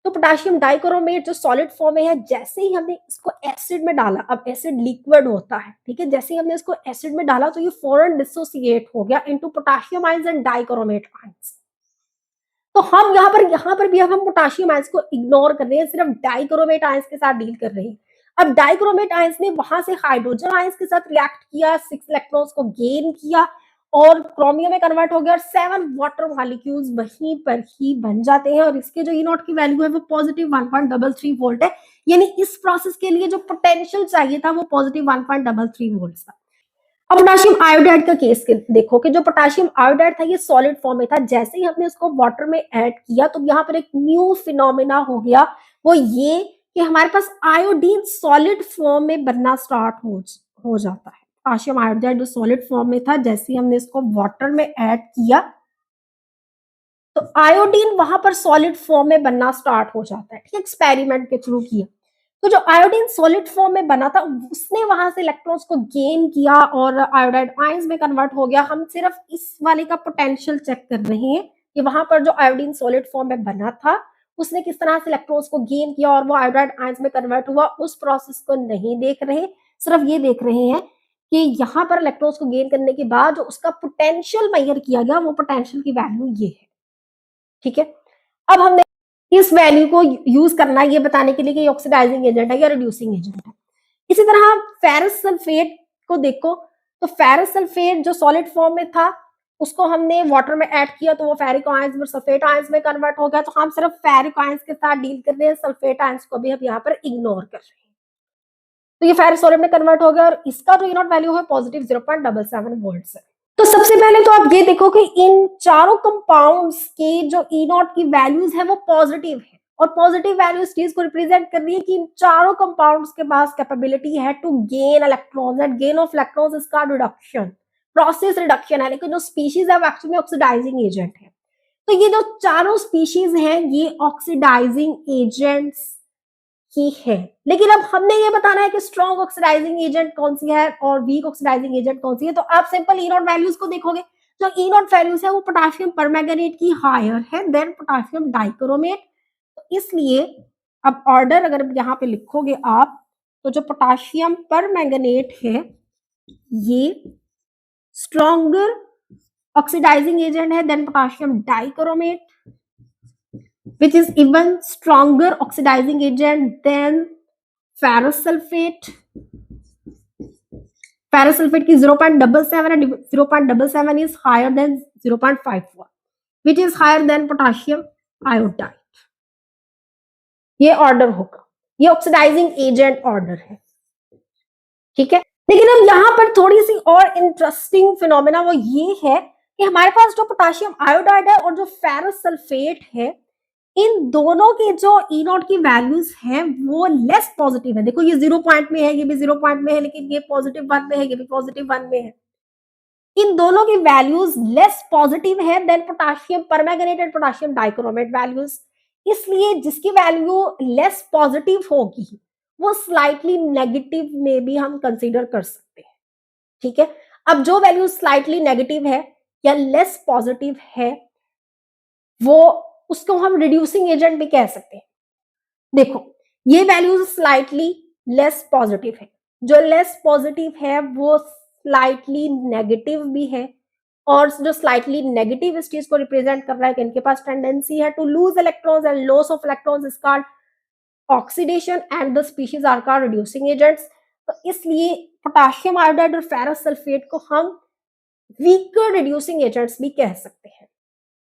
तो पोटेशियम डाइक्रोमेट जो सॉलिड फॉर्म में है, जैसे ही हमने इसको एसिड में डाला, अब एसिड लिक्विड होता है, ठीक है, जैसे ही हमने इसको एसिड में डाला तो ये फौरन डिसोसिएट हो गया into potassium ions and dichromate ions. तो हम यहाँ पर भी हम पोटेशियम आयंस को इग्नोर कर रहे हैं, सिर्फ डाइक्रोमेट आयंस के साथ डील कर रहे हैं। अब डाइक्रोमेट आयंस ने वहां से हाइड्रोजन आयंस के साथ रिएक्ट किया, 6 इलेक्ट्रॉन्स को गेन किया और क्रोमियम में कन्वर्ट हो गया और 7 वाटर मॉलिक्यूल्स वहीं पर ही बन जाते हैं। और इसके जो ई नॉट की वैल्यू है वो पॉजिटिव 1.33 वोल्ट है। यानी इस प्रोसेस के लिए जो पोटेंशियल चाहिए था वो पॉजिटिव 1.33 वोल्ट था। अब पोटेशियम आयोडाइड का केस देखो कि जो पोटेशियम आयोडाइड था ये सॉलिड फॉर्म में था, जैसे ही हमने उसको वाटर में ऐड किया तो यहाँ पर एक न्यू फिनोमेना हो गया, वो ये कि हमारे पास आयोडीन सॉलिड फॉर्म में बनना स्टार्ट हो जाता है। पोटेशियम आयोडाइड जो सॉलिड फॉर्म में था, जैसे ही हमने इसको वाटर में ऐड किया तो आयोडीन वहां पर सॉलिड फॉर्म में बनना स्टार्ट हो जाता है। ठीक है, एक्सपेरिमेंट के थ्रू किया तो जो आयोडीन सॉलिड फॉर्म में बना था उसने वहां से इलेक्ट्रॉन्स को गेन किया और आयोडाइड आयंस में कन्वर्ट हो गया। हम सिर्फ इस वाले का पोटेंशियल चेक कर रहे हैं कि वहां पर जो आयोडीन सॉलिड फॉर्म में बना था उसने किस तरह से इलेक्ट्रॉन्स को गेन किया और वो आयोडाइड आयंस में कन्वर्ट हुआ, उस प्रोसेस को नहीं देख रहे, सिर्फ ये देख रहे हैं कि यहाँ पर इलेक्ट्रॉन्स को गेन करने के बाद जो उसका पोटेंशियल मेजर किया गया वो पोटेंशियल की वैल्यू ये है। ठीक है, अब हमने इस वैल्यू को यूज करना है ये बताने के लिए कि ये ऑक्सीडाइजिंग एजेंट है या रिड्यूसिंग एजेंट है। इसी तरह फेरस सल्फेट को देखो, तो फेरस सल्फेट जो सॉलिड फॉर्म में था उसको हमने वाटर में ऐड किया तो वो फेरिक आयंस में सल्फेट आयंस में कन्वर्ट हो गया। तो हम सिर्फ फेरिक आयंस के साथ डील कर रहे हैं, सल्फेट आयंस को भी हम यहाँ पर इग्नोर कर रहे हैं। तो ये फेरस सॉलिड में कन्वर्ट हो गया और इसका जो इनॉट वैल्यू है पॉजिटिव 0.77 वोल्ट्स है। तो सबसे पहले तो आप ये देखो कि इन चारों कंपाउंड्स के जो ई नॉट की वैल्यूज है वो पॉजिटिव है और पॉजिटिव वैल्यू इस चीज को रिप्रेजेंट कर रही है कि इन चारों कंपाउंड्स के पास कैपेबिलिटी है to gain electrons and gain of electrons इसका रिडक्शन प्रोसेस रिडक्शन है। लेकिन जो स्पीशीज है वो एक्चुअली ऑक्सीडाइजिंग एजेंट है। तो ये जो चारों स्पीशीज हैं ये ऑक्सीडाइजिंग एजेंट्स ही है। लेकिन अब हमने ये बताना है कि स्ट्रॉन्ग ऑक्सीडाइजिंग एजेंट कौन सी है और वीक ऑक्सीडाइजिंग एजेंट कौन सी है। तो आप सिंपल ई नॉट वैल्यूज को देखोगे, जो ई नॉट वैल्यूज है वो पोटेशियम परमैंगनेट की हायर है देन पोटेशियम डाइक्रोमेट। तो इसलिए अब ऑर्डर अगर यहाँ पे लिखोगे आप, तो जो पोटेशियम परमैंगनेट है ये स्ट्रॉन्गर ऑक्सीडाइजिंग एजेंट है than potassium dichromate which is even stronger oxidizing agent than ferrous sulfate। ferrous sulfate की 0.77 and 0.77 is higher than 0.54 which is higher than potassium iodide। ये ऑर्डर होगा, ये ऑक्सीडाइजिंग एजेंट ऑर्डर है, ठीक है। लेकिन अब यहाँ पर थोड़ी सी और इंटरेस्टिंग फिनोमेना वो ये है कि हमारे पास जो पोटेशियम आयोडाइड है और जो फेरस सल्फेट है, इन दोनों की जो ई नॉट की वैल्यूज है वो लेस पॉजिटिव है। देखो ये 0 पॉइंट में है, ये भी 0 पॉइंट में है, लेकिन ये +1 में है, ये भी +1 में है। इन दोनों की वैल्यूज लेस पॉजिटिव है than potassium permanganate and potassium dichromate values. इसलिए जिसकी वैल्यू लेस पॉजिटिव होगी वो स्लाइटली नेगेटिव में भी हम कंसीडर कर सकते हैं, ठीक है। अब जो वैल्यू स्लाइटली नेगेटिव है या लेस पॉजिटिव है वो उसको हम रिड्यूसिंग एजेंट भी कह सकते हैं। देखो ये वैल्यू स्लाइटली लेस पॉजिटिव है, जो लेस पॉजिटिव है वो स्लाइटली नेगेटिव भी है, और जो स्लाइटली नेगेटिव इस चीज को रिप्रेजेंट कर रहा है कि इनके पास टेंडेंसी है to lose electrons and loss of electrons is called oxidation and the species are called reducing agents. तो इसलिए पोटेशियम आयोडाइड और फेरस सल्फेट को हम वीकर रिड्यूसिंग एजेंट्स भी कह सकते हैं।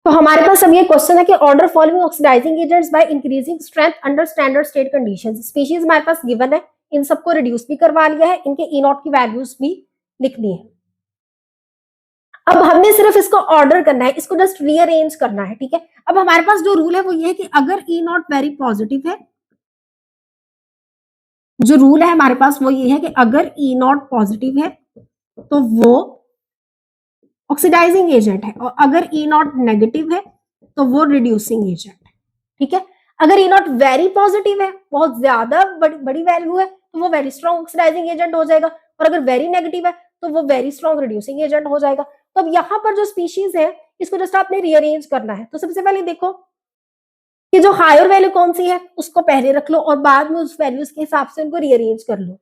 तो हमारे पास अब ये क्वेश्चन है कि order following oxidizing agents by increasing strength under standard state conditions. Species हमारे पास गिवन है, इन सबको रिड्यूस भी करवा लिया है, इनके ई नॉट की वैल्यूज भी लिखनी है। अब हमने सिर्फ इसको ऑर्डर करना है, इसको जस्ट रीअरेंज करना है, ठीक है। अब हमारे पास जो रूल है वो ये है कि अगर ई नॉट वेरी पॉजिटिव है, जो रूल है हमारे पास वो ये है कि अगर ई नॉट पॉजिटिव है तो वो ऑक्सीडाइजिंग एजेंट है, और अगर ई नॉट नेगेटिव है तो वो रिड्यूसिंग एजेंट है, ठीक है। अगर ई नॉट वेरी पॉजिटिव है, बहुत ज्यादा बड़ी वैल्यू है, तो वो वेरी स्ट्रॉन्ग ऑक्सीडाइजिंग एजेंट हो जाएगा, और अगर वेरी नेगेटिव है तो वो वेरी स्ट्रॉन्ग रिड्यूसिंग एजेंट हो जाएगा। तो अब यहाँ पर जो स्पीशीज है इसको जस्ट आपने रीअरेंज करना है। तो सबसे पहले देखो कि जो हायर वैल्यू कौन सी है उसको पहले रख लो और बाद में उस वैल्यूज के हिसाब से उनको रीअरेंज कर लो।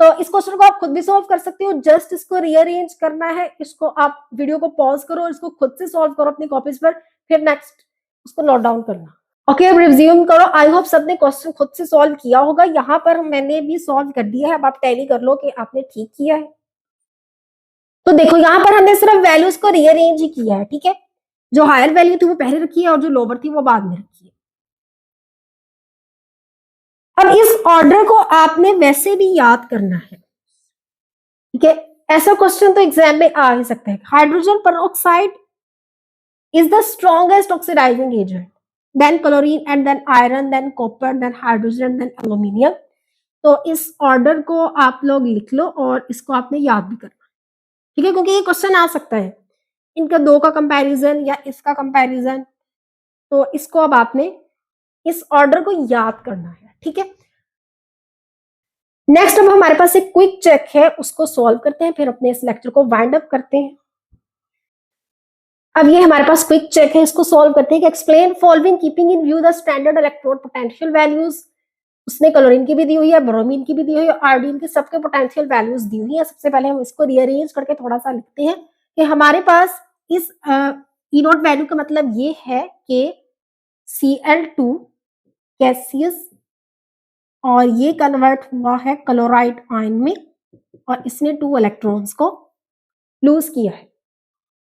तो इस क्वेश्चन को आप खुद भी सॉल्व कर सकते हो, जस्ट इसको रीअरेंज करना है। इसको आप वीडियो को पॉज करो और इसको खुद से सॉल्व करो अपनी कॉपीज पर, फिर नेक्स्ट उसको नोट डाउन करना। ओके, अब रिज्यूम करो। आई होप सबने क्वेश्चन खुद से सॉल्व किया होगा। यहाँ पर मैंने भी सॉल्व कर दिया है, अब आप टैली कर लो कि आपने ठीक किया है। तो देखो यहाँ पर हमने सिर्फ वैल्यूज को रीअरेंज ही किया है, ठीक है। जो हायर वैल्यू थी वो पहले रखी है और जो लोअर थी वो बाद में रखी है। अब इस ऑर्डर को आपने वैसे भी याद करना है, ठीक है। ऐसा क्वेश्चन तो एग्जाम में आ ही सकता है। Hydrogen peroxide is the strongest oxidizing agent, then chlorine and then iron, then copper, then hydrogen, then aluminium. तो इस ऑर्डर को आप लोग लिख लो और इसको आपने याद भी करना, ठीक है, क्योंकि ये क्वेश्चन आ सकता है इनका दो का कंपैरिजन या इसका कंपैरिजन। तो इसको अब आपने इस ऑर्डर को याद करना है, ठीक है। नेक्स्ट अब हमारे पास एक क्विक चेक है, उसको सॉल्व करते हैं, फिर अपने इस लेक्चर को वाइंड अप करते हैं। अब ये हमारे पास क्विक चेक है, इसको सॉल्व करते हैं कि explain following keeping in view the standard electrode potential values. उसने क्लोरीन की भी दी हुई है, ब्रोमीन की भी दी हुई है, आयोडीन की, सबके पोटेंशियल वैल्यूज दी हुई है। सबसे पहले हम इसको रीअरेंज करके थोड़ा सा लिखते हैं कि हमारे पास इस ई नॉट वैल्यू का मतलब ये है कि Cl2 गैसियस और ये कन्वर्ट हुआ है क्लोराइड आयन में, और इसने 2 इलेक्ट्रॉन्स को लूज किया है,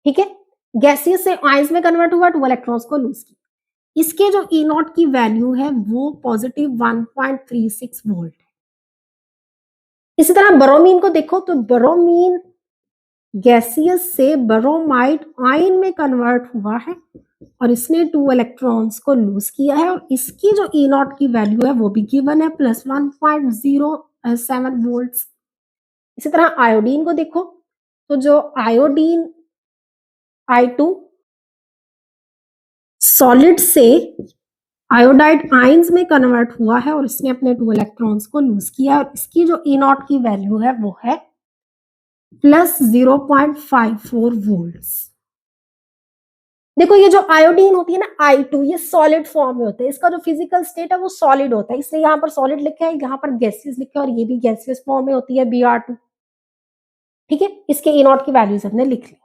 ठीक है। गैसियस से आयंस में कन्वर्ट हुआ, 2 इलेक्ट्रॉन्स को लूज किया। इसके जो ई नॉट की वैल्यू है वो पॉजिटिव 1.36 वोल्ट है। इसी तरह ब्रोमीन को देखो तो ब्रोमीन गैसियस से ब्रोमाइड आयन में कन्वर्ट हुआ है और इसने 2 इलेक्ट्रॉन्स को लूज किया है, और इसकी जो ई नॉट की वैल्यू है वो भी गिवन है +1.07 वोल्ट। इसी तरह आयोडीन को देखो तो जो आयोडीन I2 सॉलिड से आयोडाइड आयंस में कन्वर्ट हुआ है और इसने अपने 2 इलेक्ट्रॉन्स को लूज किया, और इसकी जो ई नॉट की वैल्यू है वो है +0.54 वोल्ट्स। देखो ये जो आयोडीन होती है ना I2, ये सॉलिड फॉर्म में होता है, इसका जो फिजिकल स्टेट है वो सॉलिड होता है, इसलिए यहाँ पर सॉलिड लिखा है, यहाँ पर गैसियस लिखा है, और ये भी गैसियस फॉर्म में होती है Br2। ठीक है, इसके ई नॉट की वैल्यूज हमने लिख ली।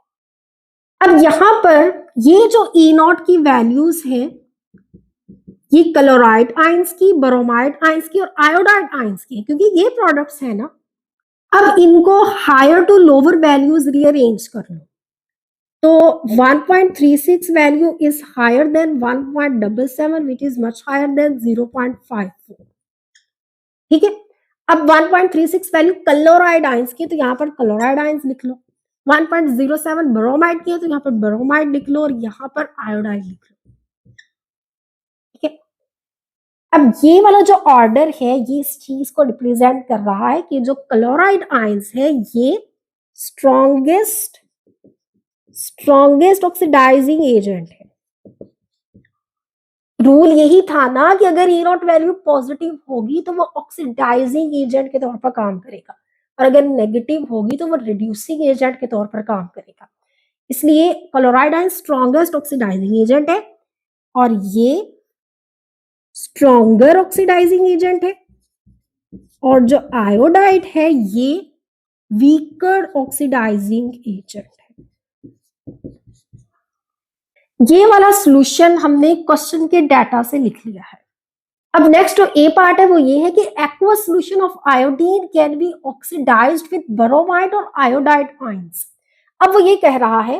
अब यहाँ पर ये जो ई नॉट की वैल्यूज है, ये क्लोराइड आयंस की, ब्रोमाइड आयंस की और आयोडाइड आयंस की, क्योंकि ये प्रोडक्ट्स है ना। अब इनको higher to lower values rearrange कर लो, तो 1.36 value is higher than 1.77 which is much higher than 0.54। ठीक है, अब 1.36 वैल्यू क्लोराइड आयंस की, तो यहाँ पर क्लोराइड आयंस लिख लो। 1.07 ब्रोमाइड की है, तो यहाँ पर ब्रोमाइड लिख लो और यहाँ पर आयोडाइड लिख लो। ठीक है, अब ये वाला जो ऑर्डर है ये इस चीज को रिप्रेजेंट कर रहा है कि जो क्लोराइड आयंस है ये स्ट्रॉन्गेस्ट ऑक्सीडाइजिंग एजेंट है। रूल यही था ना कि अगर ई नॉट वैल्यू पॉजिटिव होगी तो वो ऑक्सीडाइजिंग एजेंट के तौर पर काम करेगा, और अगर नेगेटिव होगी तो वो रिड्यूसिंग एजेंट के तौर पर काम करेगा। इसलिए chloride ion strongest oxidizing agent है और ये स्ट्रॉन्गर ऑक्सीडाइजिंग एजेंट है, और जो आयोडाइड है ये वीकर ऑक्सीडाइजिंग एजेंट है। ये वाला सॉल्यूशन हमने क्वेश्चन के डाटा से लिख लिया है। अब नेक्स्ट जो ए पार्ट है वो ये है कि aqueous solution of iodine can be oxidized with bromide और आयोडाइड आयंस। अब वो ये कह रहा है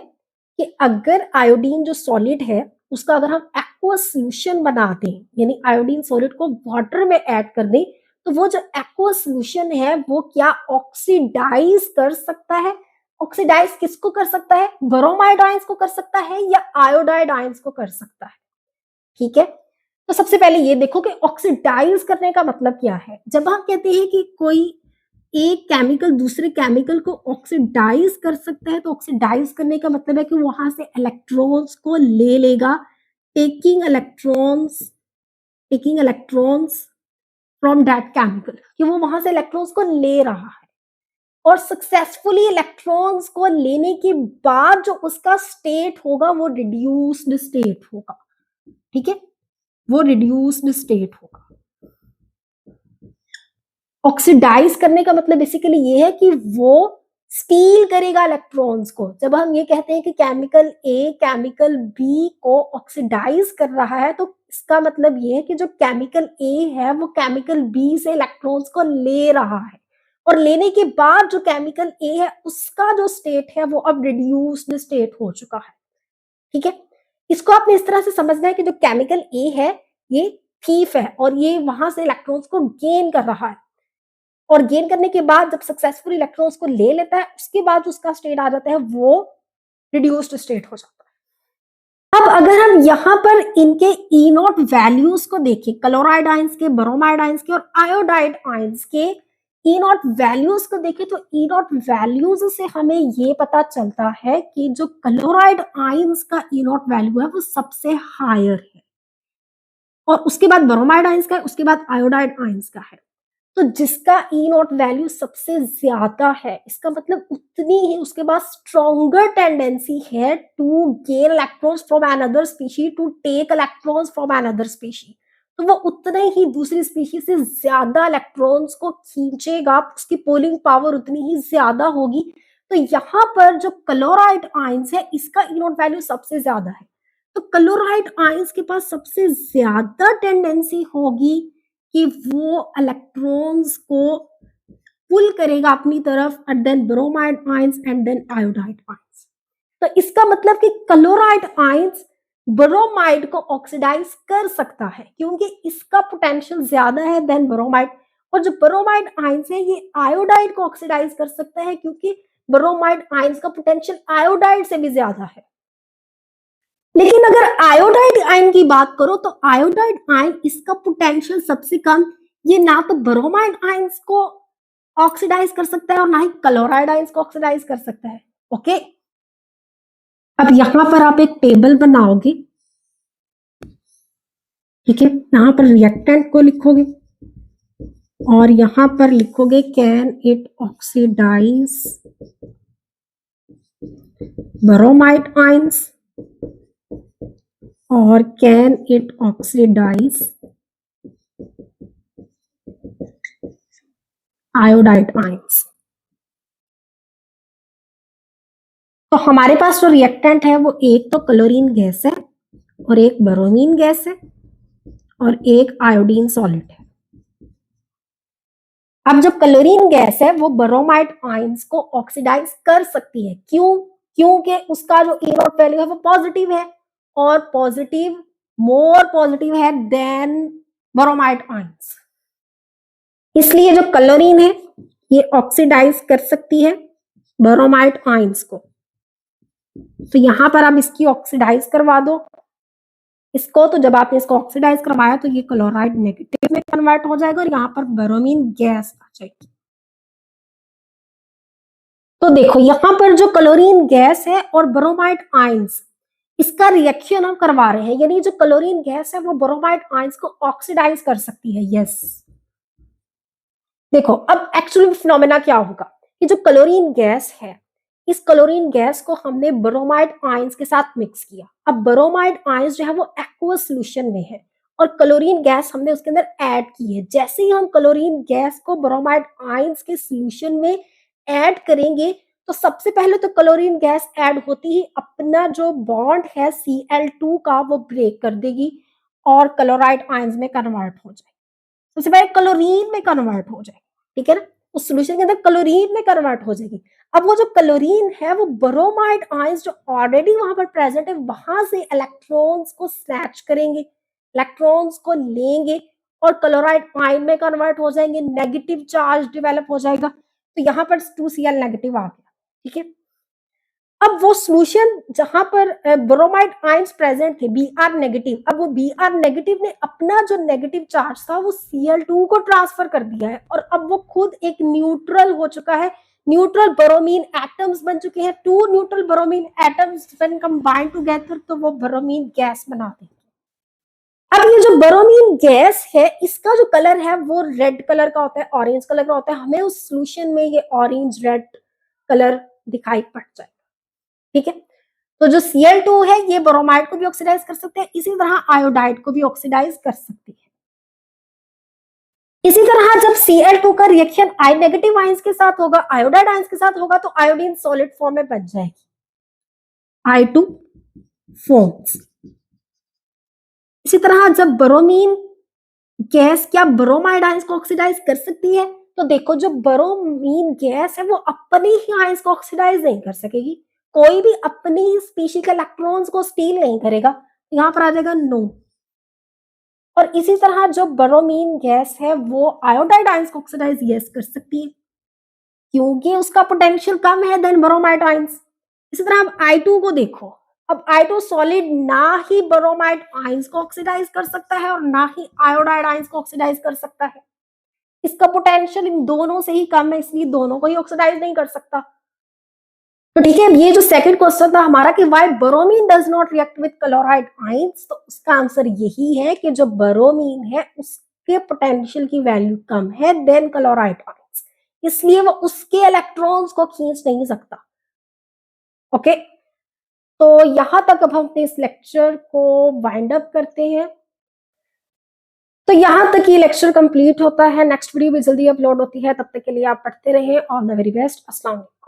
कि अगर आयोडीन जो सॉलिड है उसका अगर हम एक्वस सॉल्यूशन बना दें, यानी आयोडीन सॉलिड को वाटर में ऐड कर दें, तो वो जो एक्वस सॉल्यूशन है वो क्या ऑक्सीडाइज कर सकता है। ऑक्सीडाइज किसको कर सकता है, ब्रोमाइड आयंस को कर सकता है या आयोडाइड आयंस को कर सकता है। ठीक है, तो सबसे पहले ये देखो कि ऑक्सीडाइज करने का मतलब क्या है। जब हम कहते हैं कि कोई एक केमिकल दूसरे केमिकल को ऑक्सीडाइज कर सकता है, तो ऑक्सीडाइज करने का मतलब है कि वहां से इलेक्ट्रॉन्स को ले लेगा, taking electrons from that chemical, कि वो वहां से इलेक्ट्रॉन्स को ले रहा है, और सक्सेसफुली इलेक्ट्रॉन्स को लेने के बाद जो उसका स्टेट होगा वो रिड्यूस्ड स्टेट होगा। ठीक है, वो रिड्यूस्ड स्टेट होगा। ऑक्सीडाइज करने का मतलब बेसिकली ये है कि वो स्टील करेगा इलेक्ट्रॉन्स को। जब हम ये कहते हैं कि केमिकल ए केमिकल बी को ऑक्सीडाइज कर रहा है, तो इसका मतलब ये है कि जो केमिकल ए है वो केमिकल बी से इलेक्ट्रॉन्स को ले रहा है, और लेने के बाद जो केमिकल ए है उसका जो स्टेट है वो अब रिड्यूस्ड स्टेट हो चुका है। ठीक है, इसको आपने इस तरह से समझना है कि जो केमिकल ए है ये थीफ है और ये वहां से इलेक्ट्रॉन्स को गेन कर रहा है, और गेन करने के बाद जब सक्सेसफुल इलेक्ट्रॉन्स को ले लेता है उसके बाद उसका स्टेट आ जाता है वो रिड्यूस्ड स्टेट हो जाता है। अब अगर हम यहाँ पर इनके ई नॉट वैल्यूज को देखें, क्लोराइड आयंस के, ब्रोमाइड आयंस के और आयोडाइड आयंस के ई नॉट वैल्यूज को देखें, तो ई नॉट वैल्यूज से हमें ये पता चलता है कि जो क्लोराइड आयंस का ई नॉट वैल्यू है वो सबसे हायर है, और उसके बाद ब्रोमाइड आयंस का है, उसके बाद आयोडाइड आयंस का है। तो जिसका ई नॉट वैल्यू सबसे ज्यादा है, इसका मतलब उतनी ही उसके पास स्ट्रॉन्गर टेंडेंसी है to gain electrons from another species, to take electrons from another species. तो वो उतने ही दूसरी स्पीशी से ज्यादा इलेक्ट्रॉन्स को खींचेगा, उसकी पोलिंग पावर उतनी ही ज्यादा होगी। तो यहाँ पर जो क्लोराइड आयंस है इसका ई नॉट वैल्यू सबसे ज्यादा है, तो क्लोराइड आयंस के पास सबसे ज्यादा टेंडेंसी होगी कि वो इलेक्ट्रॉन्स को पुल करेगा अपनी तरफ, and then bromide ions and then iodide ions. तो इसका मतलब कि क्लोराइड आयंस ब्रोमाइड को ऑक्सीडाइज कर सकता है क्योंकि इसका पोटेंशियल ज्यादा है देन ब्रोमाइड, और जो ब्रोमाइड आयंस है ये आयोडाइड को ऑक्सीडाइज कर सकता है क्योंकि ब्रोमाइड आयंस का पोटेंशियल आयोडाइड से भी ज्यादा है। लेकिन अगर आयोडाइड आयन की बात करो तो आयोडाइड आयन इसका पोटेंशियल सबसे कम, ये ना तो ब्रोमाइड आयंस को ऑक्सीडाइज कर सकता है और ना ही क्लोराइड आयंस को ऑक्सीडाइज कर सकता है। ओके, अब यहां पर आप एक टेबल बनाओगे, ठीक है, यहां पर रिएक्टेंट को लिखोगे और यहां पर लिखोगे can it oxidize bromide ions, or can it oxidize iodide ions? तो हमारे पास जो रिएक्टेंट है वो एक तो क्लोरीन गैस है और एक ब्रोमीन गैस है और एक आयोडीन सॉलिड है। अब जो क्लोरीन गैस है वो ब्रोमाइड आयंस को ऑक्सीडाइज कर सकती है। क्यों? क्योंकि उसका जो ई नॉट वैल्यू है वो पॉजिटिव है और पॉजिटिव मोर पॉजिटिव है देन ब्रोमाइड आयंस, इसलिए जो क्लोरीन है ये ऑक्सीडाइज कर सकती है ब्रोमाइड आयंस को। तो यहां पर आप इसकी ऑक्सीडाइज करवा दो इसको, तो जब आपने इसको ऑक्सीडाइज करवाया तो ये क्लोराइड नेगेटिव में कन्वर्ट हो जाएगा और यहाँ पर ब्रोमीन गैस आ जाएगी। तो देखो यहाँ पर जो क्लोरीन गैस है और ब्रोमाइड आयंस, इसका रिएक्शन हम करवा रहे हैं, यानी जो क्लोरीन गैस है वो ब्रोमाइड आयंस को ऑक्सीडाइज कर सकती है। यस, देखो अब एक्चुअली फिनोमेना क्या होगा कि जो क्लोरीन गैस है, इस क्लोरीन गैस को हमने ब्रोमाइड आयंस के साथ मिक्स किया। अब ब्रोमाइड आयंस जो है वो एक्वस सॉल्यूशन में है और क्लोरीन गैस हमने उसके अंदर ऐड की है। जैसे ही हम क्लोरीन गैस को ब्रोमाइड आयंस के सॉल्यूशन में ऐड करेंगे तो सबसे पहले तो क्लोरीन गैस ऐड होती ही अपना जो बॉन्ड है Cl2 का वो ब्रेक कर देगी और क्लोराइड आयंस में कन्वर्ट हो जाएगी। सबसे पहले क्लोरीन में कन्वर्ट हो जाएगी, ठीक है ना, उस सॉल्यूशन के अंदर क्लोरीन में कन्वर्ट हो जाएगी। अब वो जो क्लोरीन है वो ब्रोमाइड आयंस जो ऑलरेडी वहां पर प्रेजेंट है वहां से इलेक्ट्रॉन्स को स्नैच करेंगे, इलेक्ट्रॉन्स को लेंगे और क्लोराइड आयन में कन्वर्ट हो जाएंगे, नेगेटिव चार्ज डेवलप हो जाएगा। तो यहाँ पर 2Cl नेगेटिव आ गया, ठीक है। अब वो सॉल्यूशन जहां पर ब्रोमाइड आयंस प्रेजेंट थे Br नेगेटिव, अब वो Br नेगेटिव ने अपना जो नेगेटिव चार्ज था वो Cl2 को ट्रांसफर कर दिया है और अब वो खुद एक न्यूट्रल हो चुका है। न्यूट्रल ब्रोमीन एटम्स बन चुके हैं। 2 neutral bromine atoms when combined together तो वो ब्रोमीन गैस बनाते हैं। अब ये जो ब्रोमीन गैस है इसका जो कलर है वो रेड कलर का होता है, ऑरेंज कलर का होता है। हमें उस सॉल्यूशन में ये ऑरेंज रेड कलर दिखाई पड़ जाएगा, ठीक है। तो जो Cl2 है ये ब्रोमाइड को भी ऑक्सीडाइज कर सकते हैं, इसी तरह आयोडाइड को भी ऑक्सीडाइज कर सकती है। इसी तरह जब Cl2 का रिएक्शन I नेगेटिव आयंस के साथ होगा, आयोडाइड आयंस के साथ होगा तो आयोडीन सॉलिड फॉर्म में बच जाएगी, I2 फॉर्म्स। इसी तरह जब ब्रोमीन गैस क्या ब्रोमाइड आयंस को ऑक्सीडाइज कर सकती है, तो देखो जो ब्रोमीन गैस है वो अपने ही आयंस को ऑक्सीडाइज नहीं कर सकेगी, कोई भी अपनी ही स्पीशीज के इलेक्ट्रॉन्स को स्टील नहीं करेगा, यहाँ पर आ जाएगा नो। और इसी तरह जो ब्रोमीन गैस है वो आयोडाइड आयंस को ऑक्सीडाइज यस कर सकती है क्योंकि उसका पोटेंशियल कम है देन ब्रोमाइड आयंस। इसी तरह अब I2 को देखो, अब I2 सॉलिड ना ही ब्रोमाइड आयंस को ऑक्सीडाइज कर सकता है और ना ही आयोडाइड आयंस को ऑक्सीडाइज कर सकता है। इसका पोटेंशियल इन दोनों से ही कम है, इसलिए दोनों को ही ऑक्सीडाइज नहीं कर सकता। तो ठीक है, ये जो सेकंड क्वेश्चन था हमारा कि why bromine does not react with chloride ions, तो उसका आंसर यही है कि जो ब्रोमीन है उसके पोटेंशियल की वैल्यू कम है देन क्लोराइड आयंस, इसलिए वो उसके इलेक्ट्रॉन्स को खींच नहीं सकता। ओके, तो यहां तक अब हम अपने इस लेक्चर को वाइंड अप करते हैं। तो यहां तक ये लेक्चर कंप्लीट होता है। नेक्स्ट वीडियो भी जल्दी अपलोड होती है, तब तक के लिए आप पढ़ते रहें। All the very best. अस्सलाम वालेकुम।